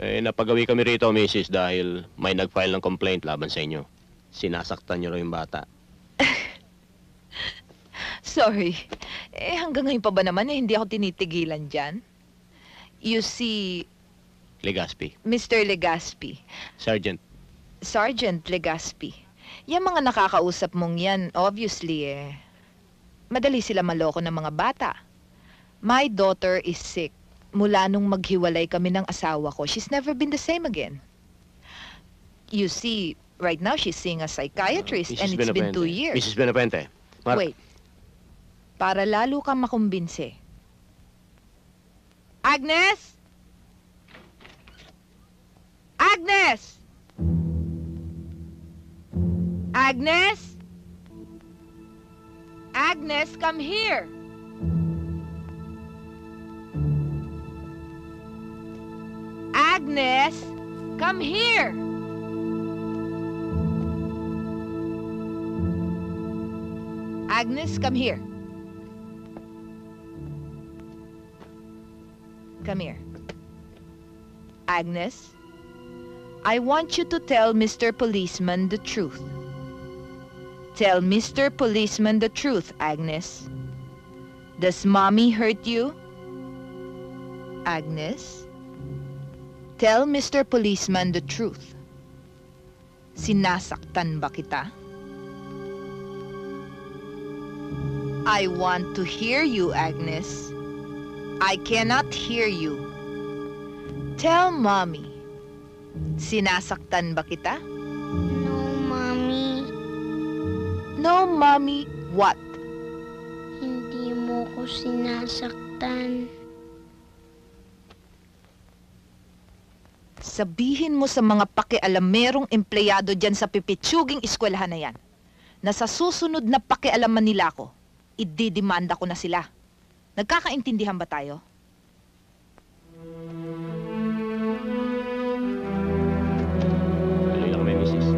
Eh, napagawi kami rito, Mrs. dahil may nag-file ng complaint laban sa inyo. Sinasaktan niyo raw yung bata. Sorry. Eh, hanggang ngayon pa ba naman hindi ako tinitigilan dyan? You see, Legaspi. Mr. Legaspi. Sergeant. Sergeant Legaspi. Yung mga nakakausap mong yan, obviously madali sila maloko ng mga bata. My daughter is sick. Mula nung maghiwalay kami ng asawa ko, she's never been the same again. You see, right now she's seeing a psychiatrist and it's been 2 years. Mrs. Benavente. Wait. Para lalo kang makumbinse. Agnes! Agnes! Agnes! Agnes, come here! Agnes, come here! Agnes, come here. Come here. Agnes, I want you to tell Mr. Policeman the truth. Tell Mr. Policeman the truth, Agnes. Does Mommy hurt you? Agnes? Tell Mr. Policeman the truth. Sinasaktan ba kita? I want to hear you, Agnes. I cannot hear you. Tell Mommy. Sinasaktan ba kita? No, Mommy. No, Mommy. What? Hindi mo ko sinasaktan. Sabihin mo sa mga pakialamerong empleyado dyan sa pipitsuging eskwelahan na yan na sa susunod na pakialaman nila ako, ididimanda ko na sila. Nagkakaintindihan ba tayo? Tuloy lang kami, Mrs.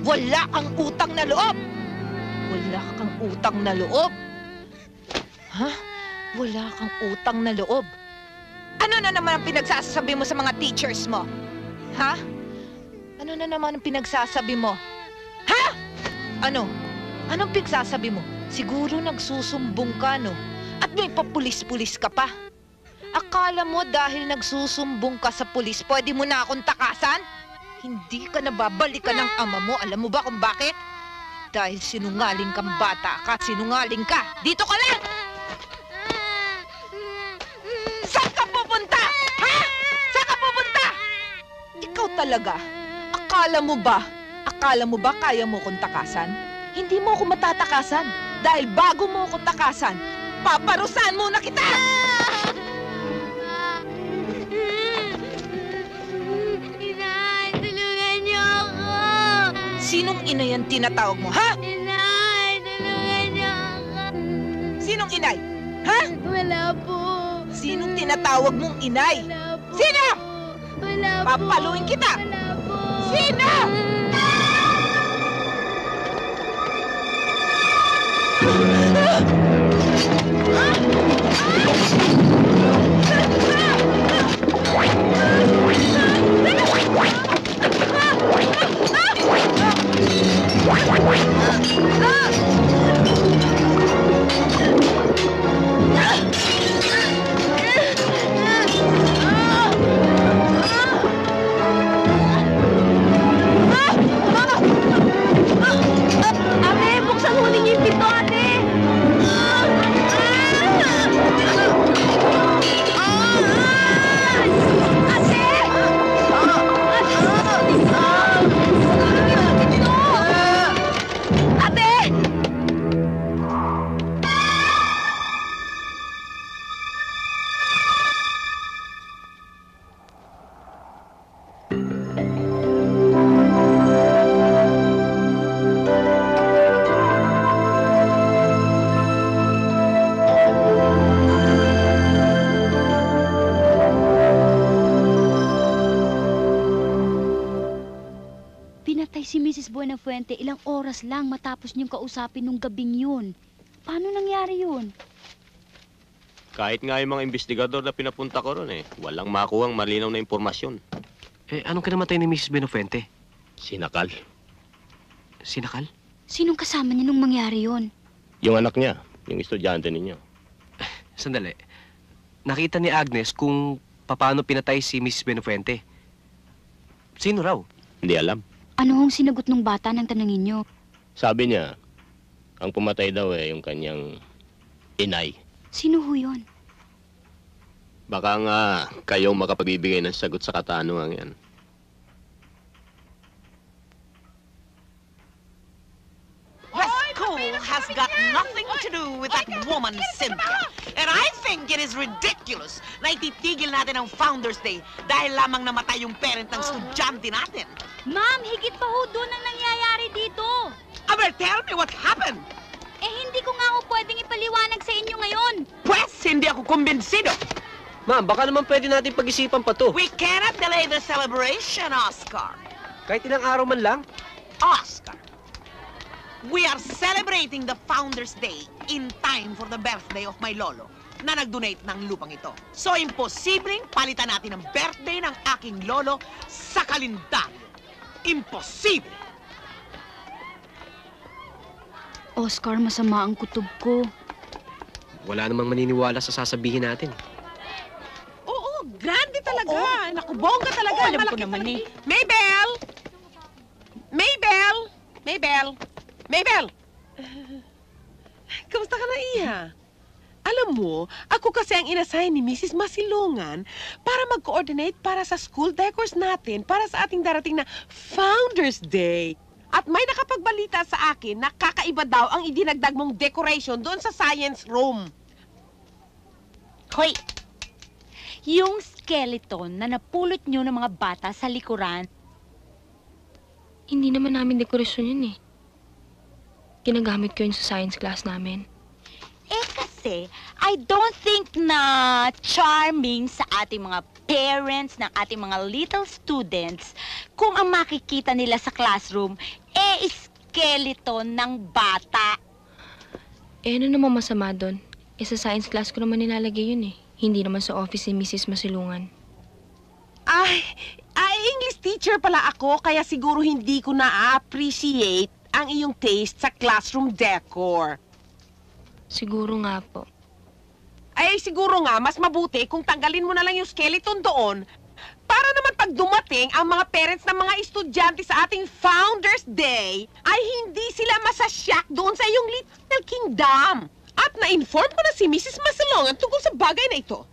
Wala kang utang na loob! Wala kang utang na loob! Ha? Wala kang utang na loob? Ano na naman ang pinagsasabi mo sa mga teachers mo? Ha? Ano na naman ang pinagsasabi mo? Ha? Ano? Anong pinagsasabi mo? Siguro nagsusumbong ka, no? At may papulis-pulis ka pa. Akala mo dahil nagsusumbong ka sa pulis, pwede mo na akong takasan? Hindi ka nababalikan ng ama mo. Alam mo ba kung bakit? Dahil sinungaling kang bata ka, sinungaling ka. Dito ka lang! Saan ka pupunta? talaga? Akala mo ba kaya mo kong takasan? Hindi mo ako matatakasan. Dahil bago mo ako takasan, paparusahan muna kita! Inay, tulungan niyo ako! Sinong ina yan tinatawag mo, ha? Inay, tulungan niyo ako! Sinong inay? Ha? Wala po. Sinong tinatawag mong inay? Wala po. Sino? Wala po. Papaluin kita! Wala po. Sino? Ate, buksan mo ninyo yung pinto, ate! Pinatay si Mrs. Buenafuente ilang oras lang matapos niyong kausapin nung gabing yun. Paano nangyari yun? Kahit nga yung mga investigador na pinapunta ko ron walang makuhang malinaw na impormasyon. Anong kinamatay ni Mrs. Buenafuente? Sinakal. Sinakal? Sinong kasama niya nung mangyari yun? Yung anak niya, yung estudyante ninyo. Sandali. Nakita ni Agnes kung paano pinatay si Mrs. Buenafuente. Sino raw? Hindi alam. Ano hong sinagot nung bata nang tanungin niyo? Sabi niya, ang pumatay daw yung kanyang inay. Sino ho yun? Baka nga kayo makapagbibigay ng sagot sa katanungan yan. The school has got nothing to do with that woman, Cynthia. And I think it is ridiculous na ititigil natin ang Founders Day dahil lamang namatay yung parent ng estudyante natin. Ma'am, higit pa ho doon ang nangyayari dito. Aber, tell me what happened. Hindi ko nga ho pwedeng ipaliwanag sa inyo ngayon. Pues, hindi ako kumbinsido. Ma'am, baka naman pwede natin pag-isipan pa to. We cannot delay the celebration, Oscar. Kahit ilang araw man lang. Oscar, we are celebrating the Founders Day in time for the birthday of my lolo na nag-donate ng lupang ito. So, imposibleng palitan natin ang birthday ng aking lolo sa kalendaryo. Imposible! Oscar, masama ang kutob ko. Wala namang maniniwala sa sasabihin natin. Oo, grande talaga. Naku, bongga talaga. Alam ko naman eh. Maybell! Maybell! Maybell! Maybell! Kamusta ka na, Iha? Alam mo, ako kasi ang inassign ni Mrs. Masilungan para mag-coordinate para sa school decors natin para sa ating darating na Founders Day. At may nakapagbalita sa akin na kakaiba daw ang idinagdag mong decoration doon sa science room. Hoy! Yung skeleton na napulot nyo ng mga bata sa likuran. Hindi naman namin dekorasyon yun eh. Ginagamit ko yun sa science class namin. Kasi, I don't think na charming sa ating mga parents, ng ating mga little students, kung ang makikita nila sa classroom, skeleton ng bata. Ano naman masama doon? Sa science class ko naman nilalagay yun eh. Hindi naman sa office ni Mrs. Masilungan. Ay, English teacher pala ako, kaya siguro hindi ko na-appreciate ang iyong taste sa classroom decor. Siguro nga po. Ay, siguro nga, mas mabuti kung tanggalin mo na lang yung skeleton doon para naman pag dumating ang mga parents ng mga estudyante sa ating Founders Day, ay hindi sila masasyak doon sa iyong Little Kingdom. At na-inform ko na si Mrs. Masilongan tungkol sa bagay na ito.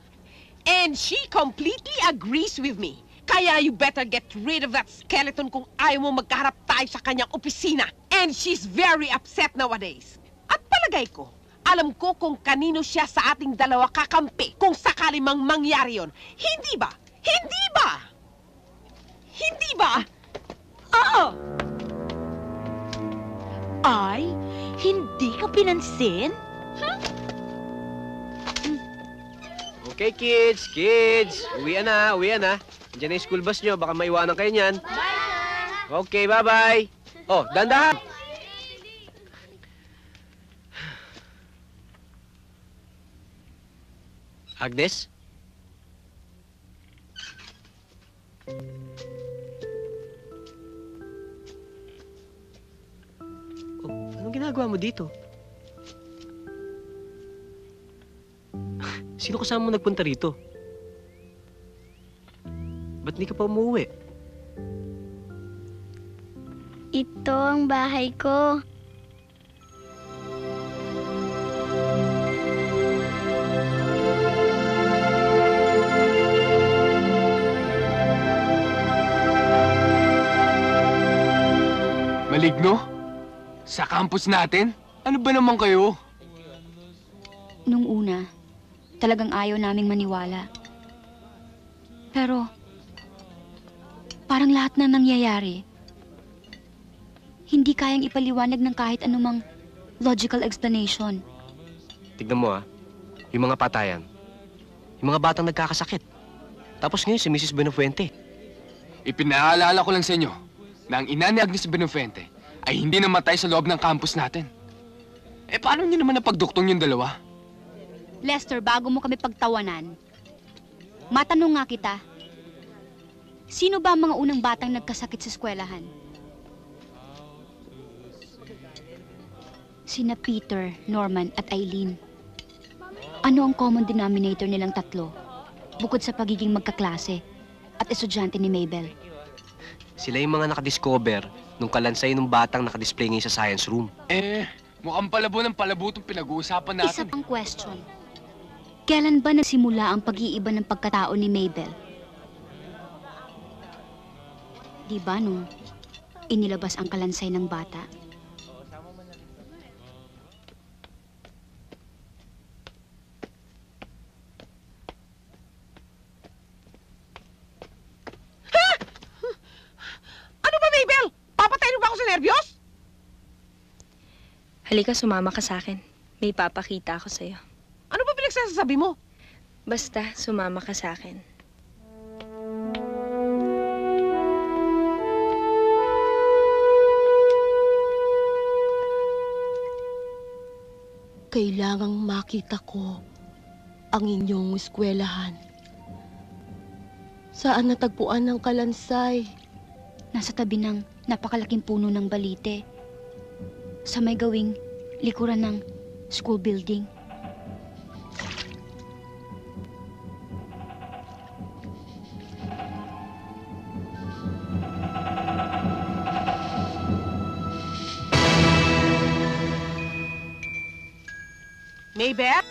And she completely agrees with me. Kaya Kaya you better get rid of that skeleton kung ayaw mo magkaharap tayo sa kanyang opisina. And she's very upset nowadays. At palagay ko, alam ko kung kanino siya sa ating dalawa kakampi kung sakali mang mangyari yon. Hindi ba? Hindi ba? Hindi ba? Oo! Ay, hindi ka pinansin? Okay, kids. Uwian na. Diyan na yung school bus nyo. Baka maiwanan kayo niyan. Okay, bye-bye. Oh, dandahan. Agnes? Oh, anong ginagawa mo dito? Sino kasama mo nagpunta rito? Ba't di ka pa umuwi? Ito ang bahay ko. Maligno? Sa campus natin? Ano ba naman kayo? Nung una, talagang ayaw naming maniwala. Pero, parang lahat na nangyayari, hindi kayang ipaliwanag ng kahit anumang logical explanation. Tignan mo yung mga patayan. Yung mga batang nagkakasakit. Tapos ngayon si Mrs. Benefuente. Ipinaalala ko lang sa inyo na ang ina ni Agnes Benefuente ay hindi namatay sa loob ng campus natin. Eh paano niyo naman napagduktong yung dalawa? Lester, bago mo kami pagtawanan, matanong nga kita, sino ba ang mga unang batang nagkasakit sa eskwelahan? Sina Peter, Norman at Eileen. Ano ang common denominator nilang tatlo? Bukod sa pagiging magkaklase at estudyante ni Mabel. Sila yung mga nakadiscover nung kalansay ng batang nakadisplay ngayon sa science room. Mukhang palabo ng palabo itong pinag-uusapan natin. Isa pang question. Kailan ba nagsimula ang pag-iiba ng pagkatao ni Mabel? Di ba nung inilabas ang kalansay ng bata? Ano ba, Mabel? Papatayin mo ba ako sa nervyos? Halika, sumama ka sa akin. May papakita ako sa'yo. Ano ba pinagsasabi mo? Basta, sumama ka sa akin. Kailangang makita ko ang inyong eskwelahan. Saan natagpuan ng kalansay? Nasa tabi ng napakalaking puno ng balite. Sa may gawing likuran ng school building. Mabel?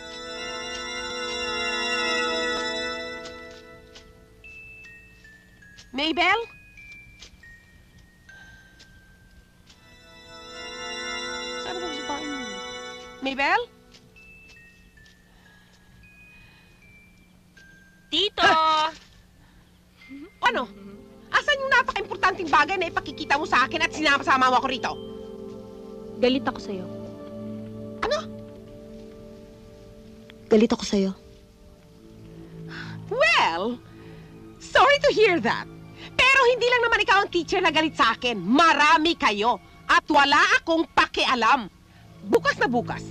Mabel? Saan ba sa bahay mo? Mabel? Tito! Ano? Asan yung napaka-importanting bagay na ipakikita mo sa akin at sinama-sama mo ako rito? Galit ako sa'yo. Galit ako sa'yo. Well, sorry to hear that. Pero hindi lang naman ikaw ang teacher na galit sa akin. Marami kayo. At wala akong pakialam. Bukas na bukas,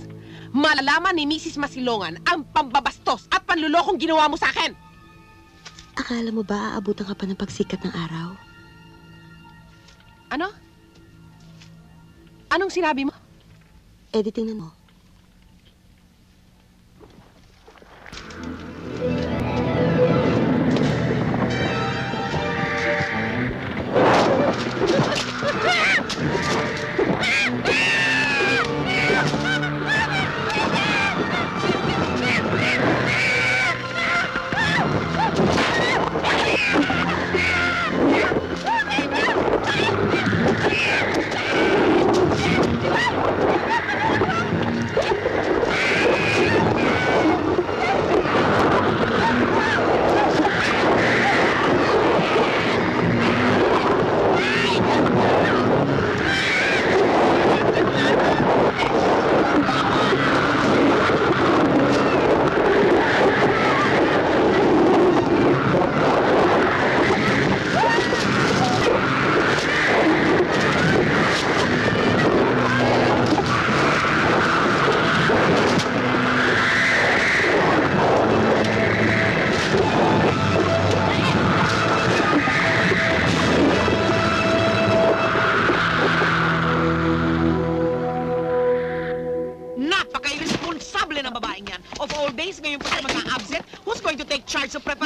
malalaman ni Mrs. Masilongan ang pambabastos at panlulokong ginawa mo sa akin. Akala mo ba aabutan ka pa ng pagsikat ng araw? Ano? Anong sinabi mo? Editing na mo.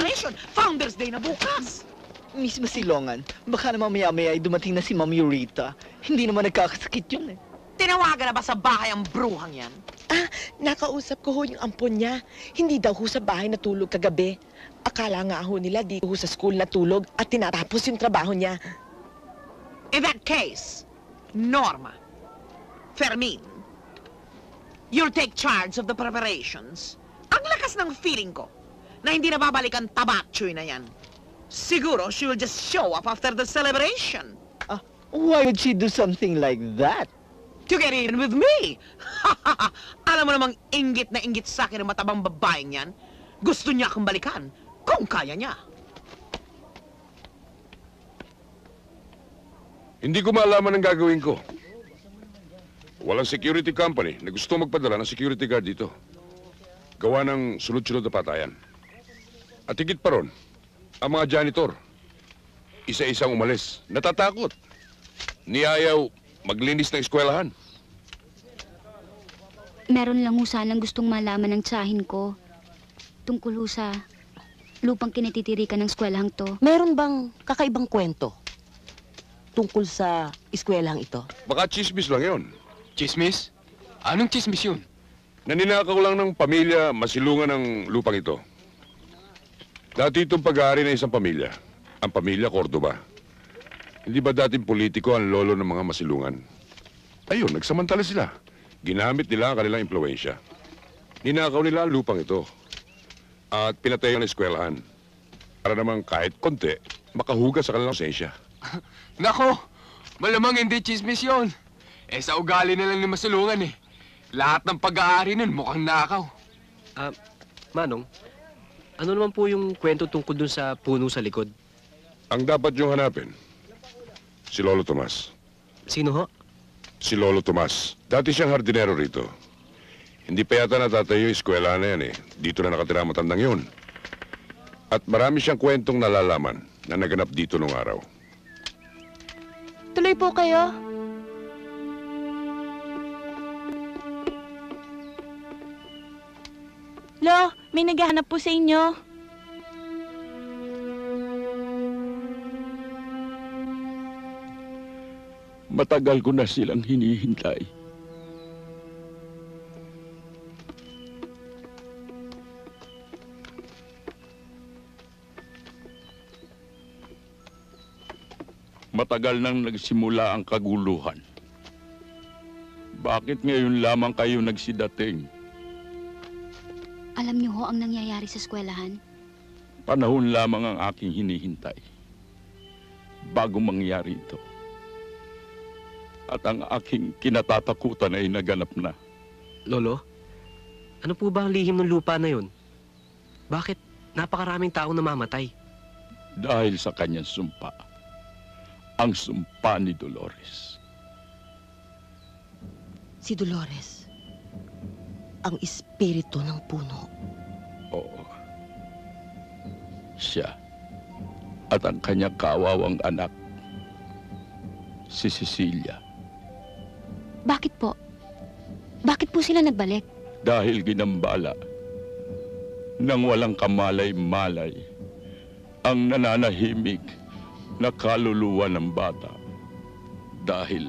preparation. Founders Day na bukas. Miss Masilongan, baka naman maya-maya ay dumating na si Ma'am Eurita. Hindi naman nagkakasakit yun eh. Tinawagan na ba sa bahay ang bruhang yan? Nakausap ko ho yung ampon niya. Hindi daw ho sa bahay natulog kagabi. Akala nga ho nila dito ho sa school natulog at tinatapos yung trabaho niya. In that case, Norma, Fermin, you'll take charge of the preparations. Ang lakas ng feeling ko na hindi na babalikan tabatchoy na yan. Siguro she will just show up after the celebration. Why would she do something like that? To get even with me. Alam mo namang inggit na inggit sa akin ng matabang babaeng yan. Gusto niya akong balikan kung kaya niya. Hindi ko malaman ang gagawin ko. Walang security company na gusto magpadala ng security guard dito. Gawa ng sunod-sunod na patayan. At higit pa ron, ang mga janitor, isa-isang umalis. Natatakot. Niyayaw maglinis ng eskwelahan. Meron lang ho sanang gustong malaman ng tsahin ko tungkol ho sa lupang kinatitirikan ng eskwelahang to. Meron bang kakaibang kwento tungkol sa eskwelahang ito? Baka chismis lang yun. Chismis? Anong chismis yun? Naninakaw lang ng pamilya masilungan ng lupang ito. Dati itong pag-aari ng isang pamilya, ang pamilya Cordoba. Hindi ba dating politiko ang lolo ng mga masilungan? Ayun, nagsamantala sila. Ginamit nila ang kanilang impluwensya. Ninakaw nila ang lupang ito. At pinatay ang eskwelahan. Para naman kahit konti, makahugas sa kanilang konsensya. Nako, malamang hindi chismis yun. Sa ugali na lang ni masilungan eh. Lahat ng pag-aari nun mukhang nakaw. Manong, ano naman po yung kwento tungkol dun sa puno sa likod? Ang dapat niyong hanapin, si Lolo Tomas. Sino ho? Si Lolo Tomas. Dati siyang hardinero rito. Hindi pa yata natatayo yung eskwela na yan eh. Dito na nakatira matandang yun. At marami siyang kwentong nalalaman na naganap dito nung araw. Tuloy po kayo. Lo, may naghahanap po sa inyo. Matagal ko na silang hinihintay. Matagal nang nagsimula ang kaguluhan. Bakit ngayon lamang kayo nagsidating? Alam niyo ho ang nangyayari sa eskwelahan? Panahon lamang ang aking hinihintay bago mangyari ito. At ang aking kinatatakutan ay naganap na. Lolo, ano po ba ang lihim ng lupa na yun? Bakit napakaraming taong namamatay? Dahil sa kanyang sumpa. Ang sumpa ni Dolores. Si Dolores, ang espiritu ng puno. Oo. Siya. At ang kanyang kawawang anak, si Cecilia. Bakit po? Bakit po sila nagbalik? Dahil ginambala nang walang kamalay-malay ang nananahimik na kaluluwa ng bata dahil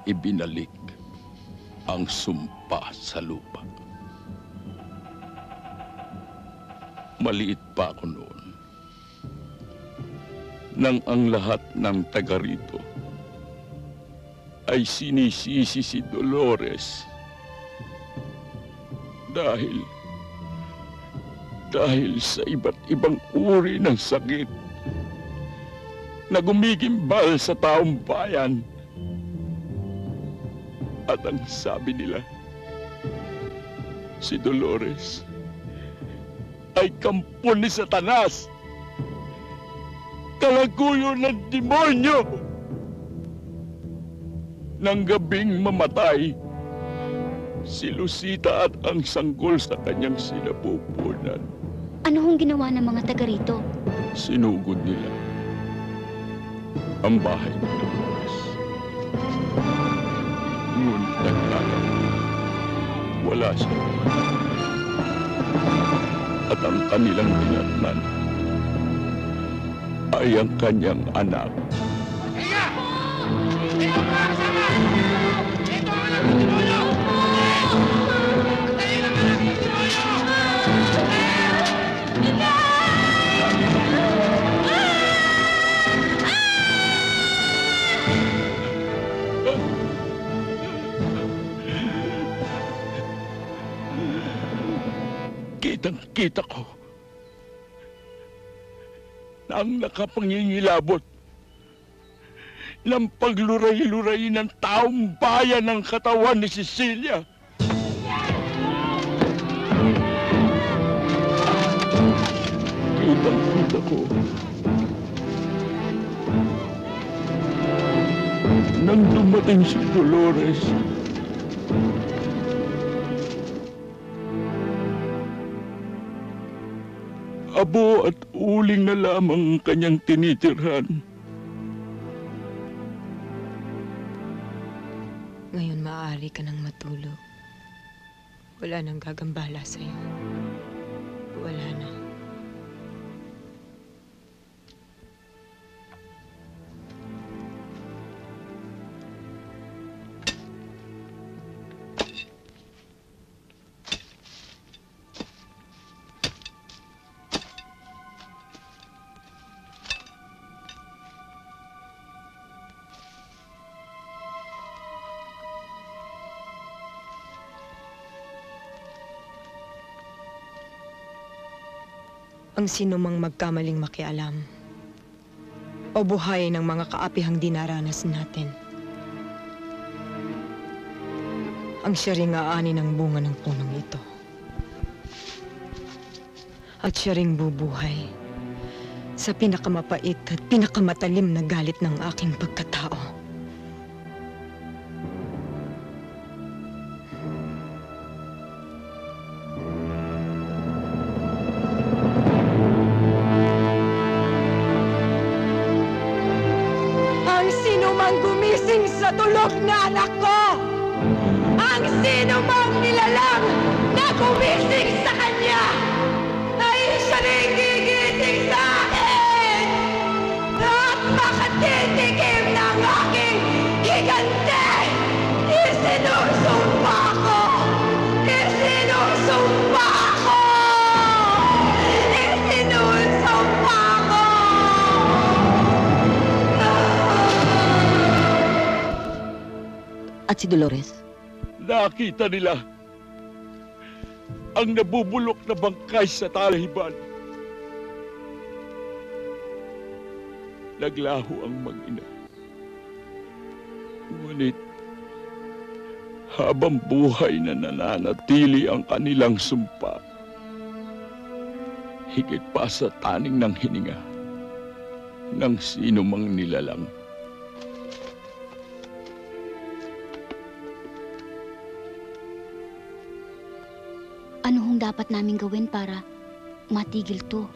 ibinalik ang sumpa sa lupa. Maliit pa ako noon nang ang lahat ng taga rito ay sinisisi si Dolores dahil sa iba't ibang uri ng sakit na gumigimbal sa taong bayan. At ang sabi nila, si Dolores ay kampo ni Satanas, kalaguyo ng demonyo. Nang gabing mamatay, si Lucita at ang sanggol sa kanyang sinapupunan. Ano hong ginawa ng mga taga rito? Sinugod nila ang bahay ni Dolores. Ngunit nagtatapos, wala siya. At ang kanilang dinatnan ay ang kanyang anak. Kitang-kita ko na ang nakapangingilabot ng pagluray-luray ng taong bayan ng katawan ni Cecilia. Kitang-kita ko nang dumating si Dolores. Abo at uling na lamang ang kanyang tinitirhan. Ngayon maaari ka nang matulog. Wala nang gagambala sa'yo. Wala na. Ang sinumang magkamaling makialam o buhay ng mga kaapihang dinaranas natin. Ang siya ring aani ng bunga ng punong ito. At siya ring bubuhay sa pinakamapait at pinakamatalim na galit ng aking pagkatao. Gumising sa tulog na anak ko! Ang sino mang nilalang na gumising sa kanya ay siya rin gigising sa akin! At makatitikim ng aking higante! Isinusumpa ko! Isinusumpa ko! Isinusumpa ko! At si Dolores? Nakita nila ang nabubulok na bangkay sa talahiban. Naglaho ang mag-ina. Ngunit habang buhay na nananatili ang kanilang sumpa, higit pa sa taning ng hininga ng sino mang nilalang. Ano hong dapat namin gawin para matigil to?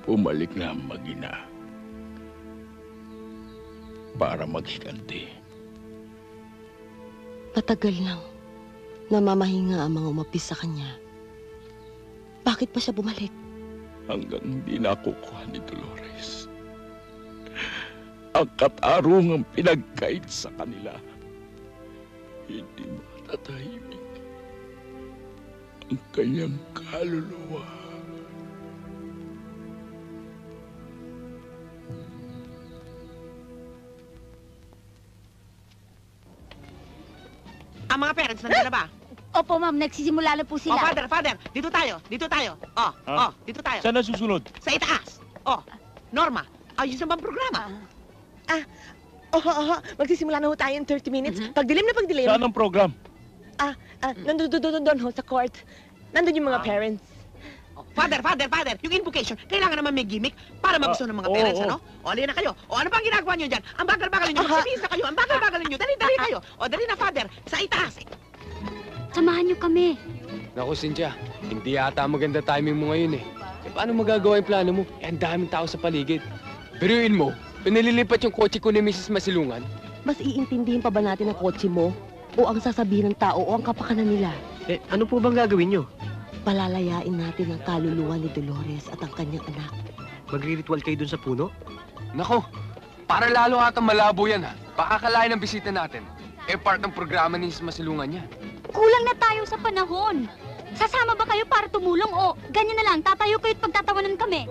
Bumalik na ang mag-ina para maghiganti. Matagal lang namamahinga ang mga umapis sa kanya. Bakit pa siya bumalik? Hanggang hindi nakukuha ni Dolores ang katarungang pinagkait sa kanila. Hindi matatahimik ang kanyang kaluluwa. Ang mga parents, nandiyan na ba? Opo, ma'am. Nagsisimula na po sila. Oh, father, dito tayo, dito tayo. Dito tayo. Saan na susunod? Sa itaas. Norma, ayos na bang programa? Magsisimula na ho tayo in 30 minutes. Pagdilim na pagdilim. Saan ang program? Nandun ho sa court. Nandun yung mga parents. Father, yung invocation, kailangan naman may gimmick para magusto ng mga parents, ano? O, alin na kayo. O, ano bang ginagawa nyo dyan? Ang bagal-bagal nyo, magsibis na kayo, ang bagal-bagal nyo. Dali kayo. O, dali na, father, sa itaas. Samahan niyo kami. Naku, Cynthia, hindi yata maganda timing mo ngayon eh. Paano magagawa yung plano mo? Ang daming tao sa paligid. Biruin mo, pinalilipat yung kotse ko ni Mrs. Masilungan. Mas iintindihin pa ba natin ang kotse mo? O ang sasabihin ng tao o ang kapakanan nila? Ano po bang gagawin nyo? Palalayain natin ang kaluluwa ni Dolores at ang kanyang anak. Magri-ritual kayo dun sa puno? Nako, para lalo atang malabo yan ha. Baka kalain ng bisita natin. Part ng programa ni Mrs. Masilungan niya. Kulang na tayo sa panahon. Sasama ba kayo para tumulong o ganyan na lang, tatayo kayo at pagtatawanan kami?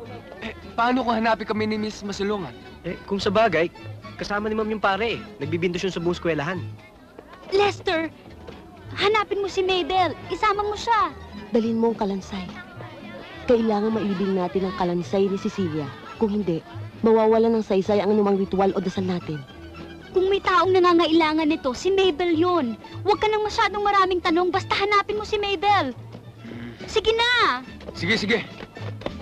Paano kung hanapin kami ni Mrs. Masilungan? Kung sa bagay, kasama ni Ma'am yung pare Nagbibindusyon sa buong eskwelahan. Lester, hanapin mo si Mabel. Isama mo siya. Dalhin mo ang kalansay. Kailangan mailibing natin ang kalansay ni Cecilia. Kung hindi, mawawala ng saysay ang anumang ritual o dasal natin. Kung may taong nangangailangan nito, si Mabel yun. Huwag ka nang masyadong maraming tanong, basta hanapin mo si Mabel. Sige na! Sige.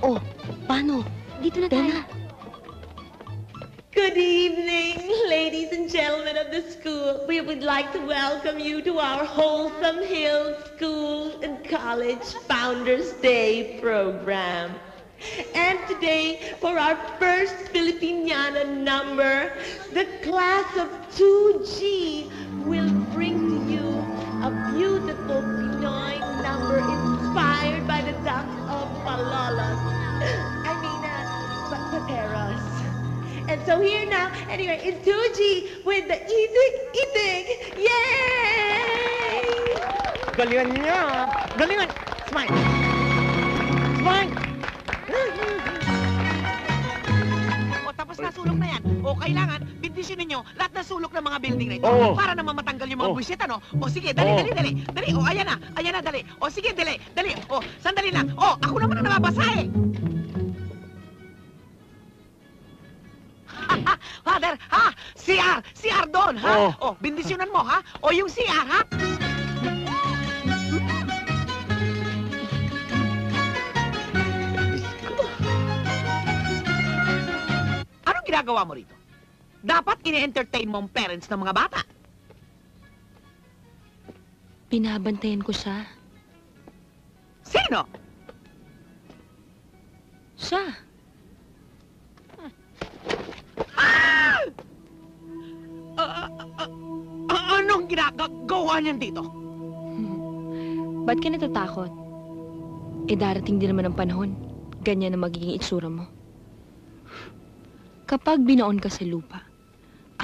Oh, paano? Dito na tayo. Good evening, ladies and gentlemen of the school. We would like to welcome you to our Wholesome Hills School and College Founders Day program. And today, for our first Filipiniana number, the class of 2G will bring to you a beautiful Pinoy number inspired by the ducks of Malolos. Pateros. And so here now, anyway, in 2G with the itig. Yay! Galingan niya! Galingan! Smile! Smile! O, tapos na sulok na yan. O, kailangan, bindisyonin nyo lahat na sulok ng mga building na ito. Oo. Para naman matanggal yung mga buwisit, ano? O, sige, dali. O, ayan na, dali. O, sige, dali. O, sandali lang. O, ako naman ang nababasa eh. Father, ha? CR doon, ha? O, bindisyonan mo, ha? O, yung CR, ha? Anong ginagawa mo rito? Dapat ine-entertain mo ang parents ng mga bata. Binabantayan ko siya. Sino? Siya. Anong ginagawa niyan dito? Ba't ka natatakot? Darating din naman ang panahon. Ganyan na magiging itsura mo. Kapag binaon ka sa lupa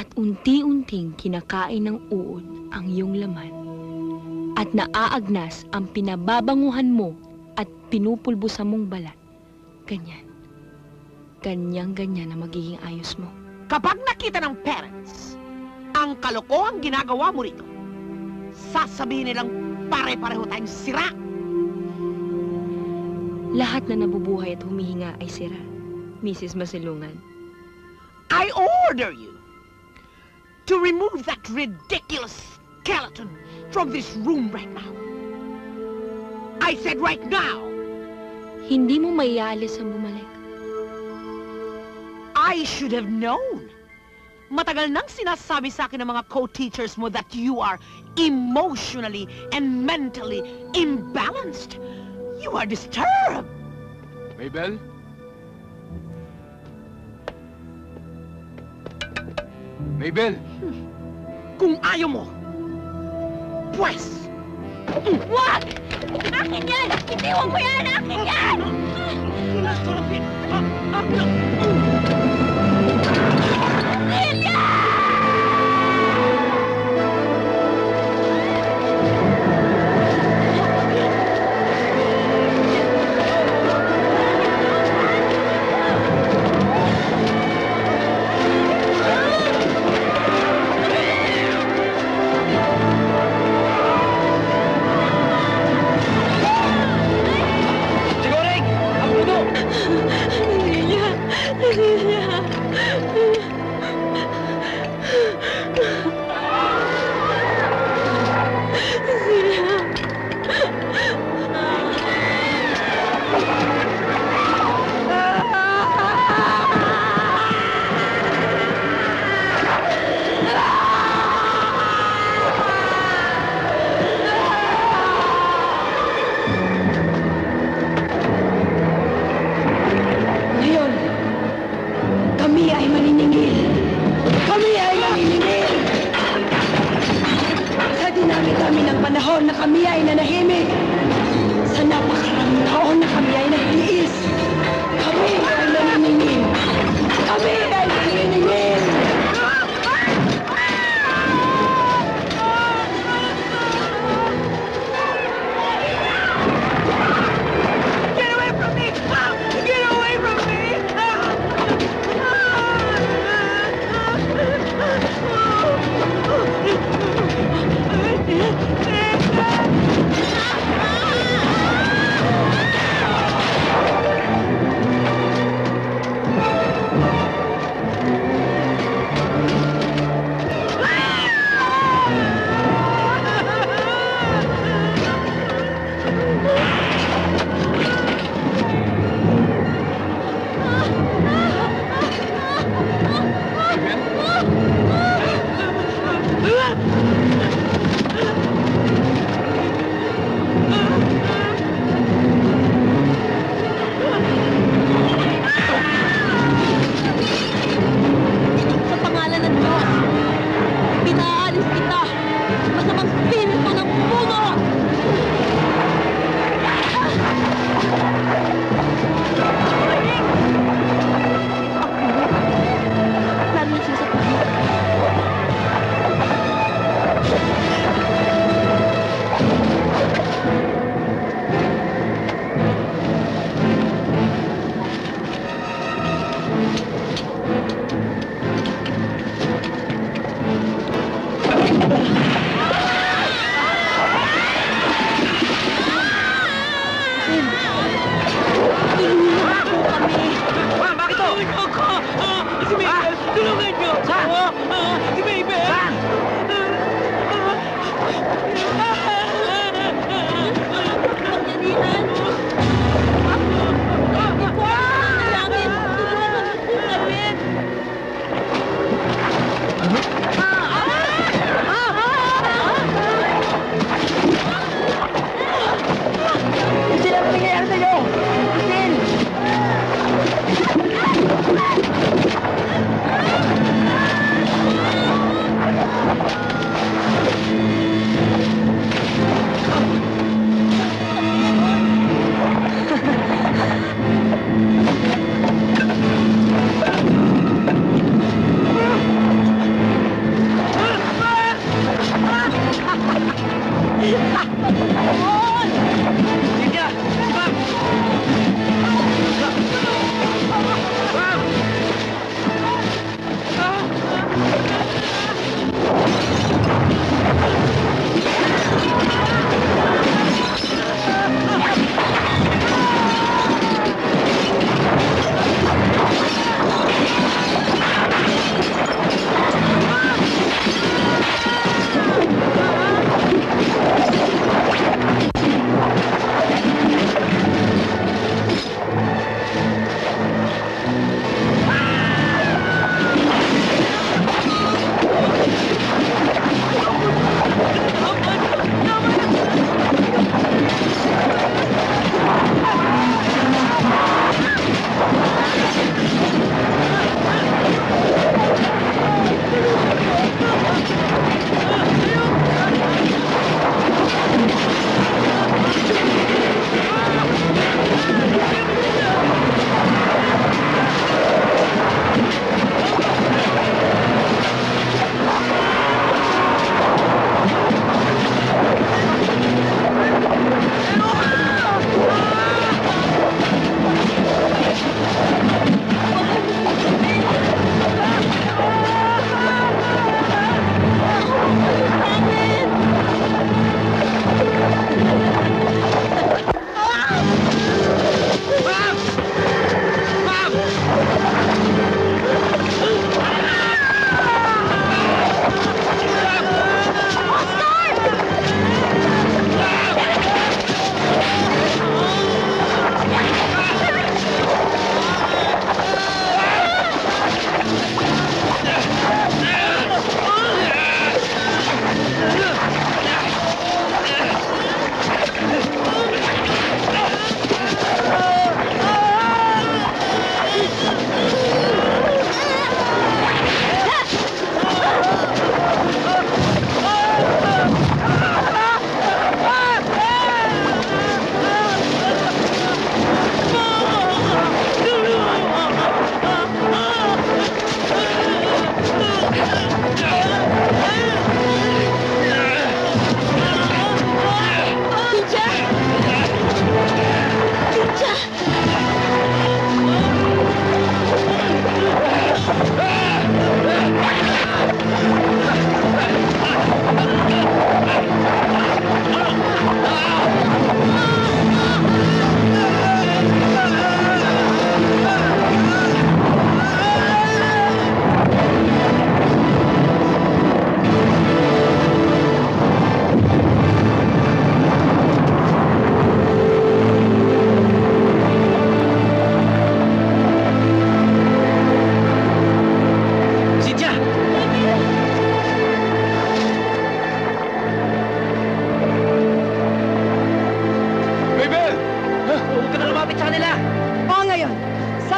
at unti-unting kinakain ng uod ang iyong laman at naaagnas ang pinababanguhan mo at pinupulbusan mong balat, ganyan na magiging ayos mo. Kapag nakita ng parents ang kalokohang ginagawa mo rito, sasabihin nilang pare-pareho tayong sira. Lahat na nabubuhay at humihinga ay sira, Mrs. Masilungan. I order you to remove that ridiculous skeleton from this room right now. I said right now. Hindi mo maialis ang bumalik. I should have known. Matagal nang sinasabi sa akin ng mga co-teachers mo that you are emotionally and mentally imbalanced. You are disturbed. Mabel? Mabel! Kung ayaw mo, pues! Wag! Akin yan! Itiwan ko yan! Akin yan! Sigureng!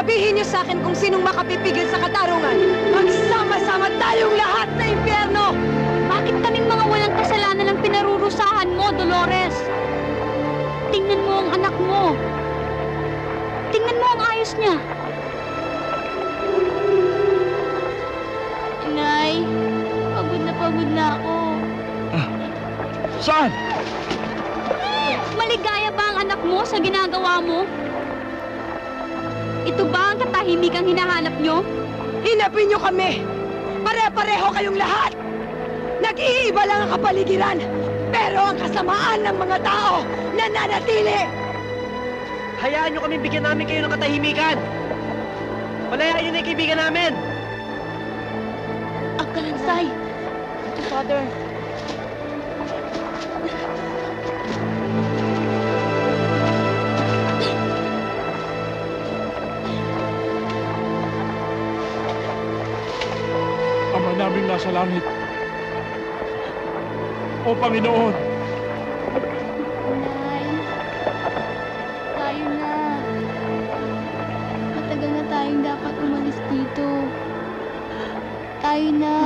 Sabihin niyo sa akin kung sinong makapipigil sa katarungan. Magsama-sama tayong lahat na impyerno! Bakit kaming mga walang kasalanan ang pinarurusahan mo, Dolores? Tingnan mo ang anak mo. Tingnan mo ang ayos niya. Inay, pagod na ako. Saan? Maligaya ba ang anak mo sa ginagawa mo? Ito ba ang katahimikang hinahanap nyo? Hinapin niyo kami! Pare-pareho kayong lahat! Nag-iiba lang ang kapaligiran, pero ang kasamaan ng mga tao nananatili! Hayaan nyo kami bigyan namin kayo ng katahimikan. Palayain nyo na yung kaibigan namin. Ang kalansay! Father. Ama namin nasa langit. O Panginoon, Tayo na. Matagal na tayong dapat umalis dito. Tayo na.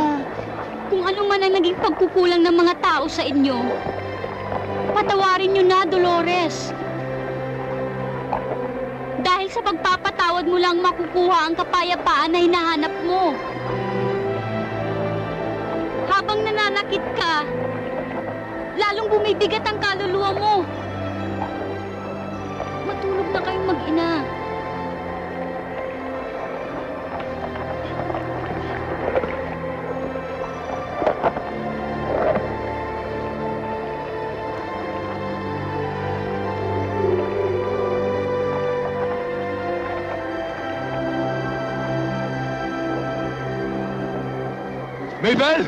Kung ano man ang naging pagkukulang ng mga tao sa inyo, patawarin nyo na, Dolores. Dahil sa pagpapatawad mo lang makukuha ang kapayapaan na hinahanap mo. Habang nananakit ka, lalong bumibigat ang kaluluwa mo. Matulog na kayong mag-ina. Mabel!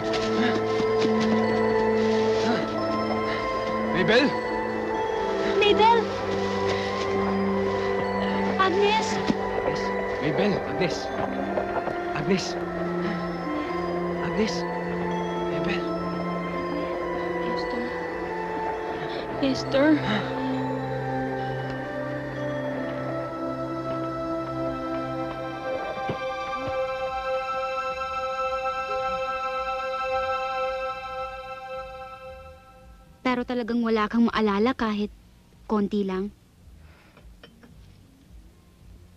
Mabel? Mabel! Agnes! Mabel! Agnes! Agnes! Agnes! Mabel! Esther? Pero talagang wala kang maalala kahit konti lang.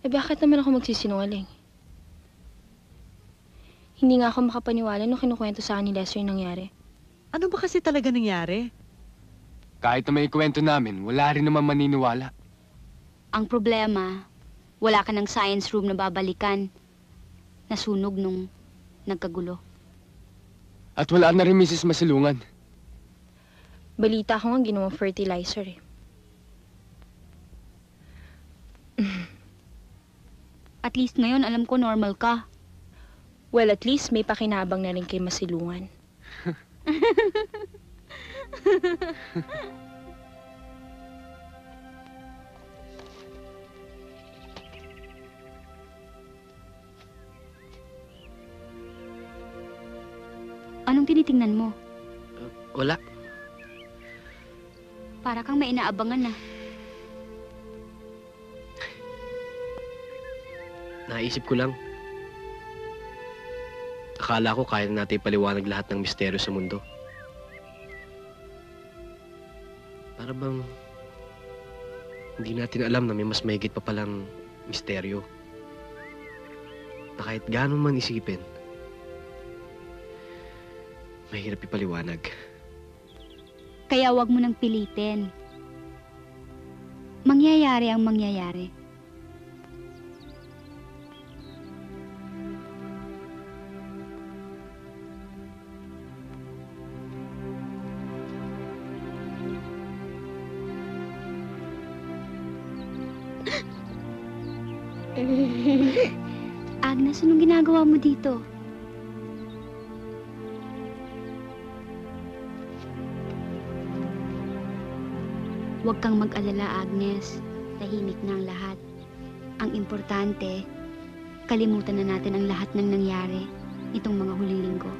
Eh bakit naman ako magsisinungaling? Hindi nga ako makapaniwala nung kinukwento sa akin ni Lester yung nangyari. Ano ba kasi talaga nangyari? Kahit na may kwento namin, wala rin naman maniniwala. Ang problema, wala ka ng science room na babalikan. Nasunog nung nagkagulo. At wala na rin Mrs. Masilungan. Balita ko nga ginawang fertilizer eh. At least ngayon alam ko normal ka. Well, at least may pakinabang na rin kay Masilungan. Anong tinitingnan mo? Wala. Para kang may inaabangan na. Naisip ko lang. Akala ko kaya na natin ipaliwanag lahat ng misteryo sa mundo. Para bang hindi natin alam na may mas mahigit pa palang misteryo. Na kahit gaano man isipin, mahirap ipaliwanag. Kaya wag mo nang pilitin. Mangyayari ang mangyayari. Agnes, anong ginagawa mo dito? Huwag kang mag-alala, Agnes. Tahimik na ang lahat. Ang importante, kalimutan na natin ang lahat ng nangyari nitong mga huling linggo.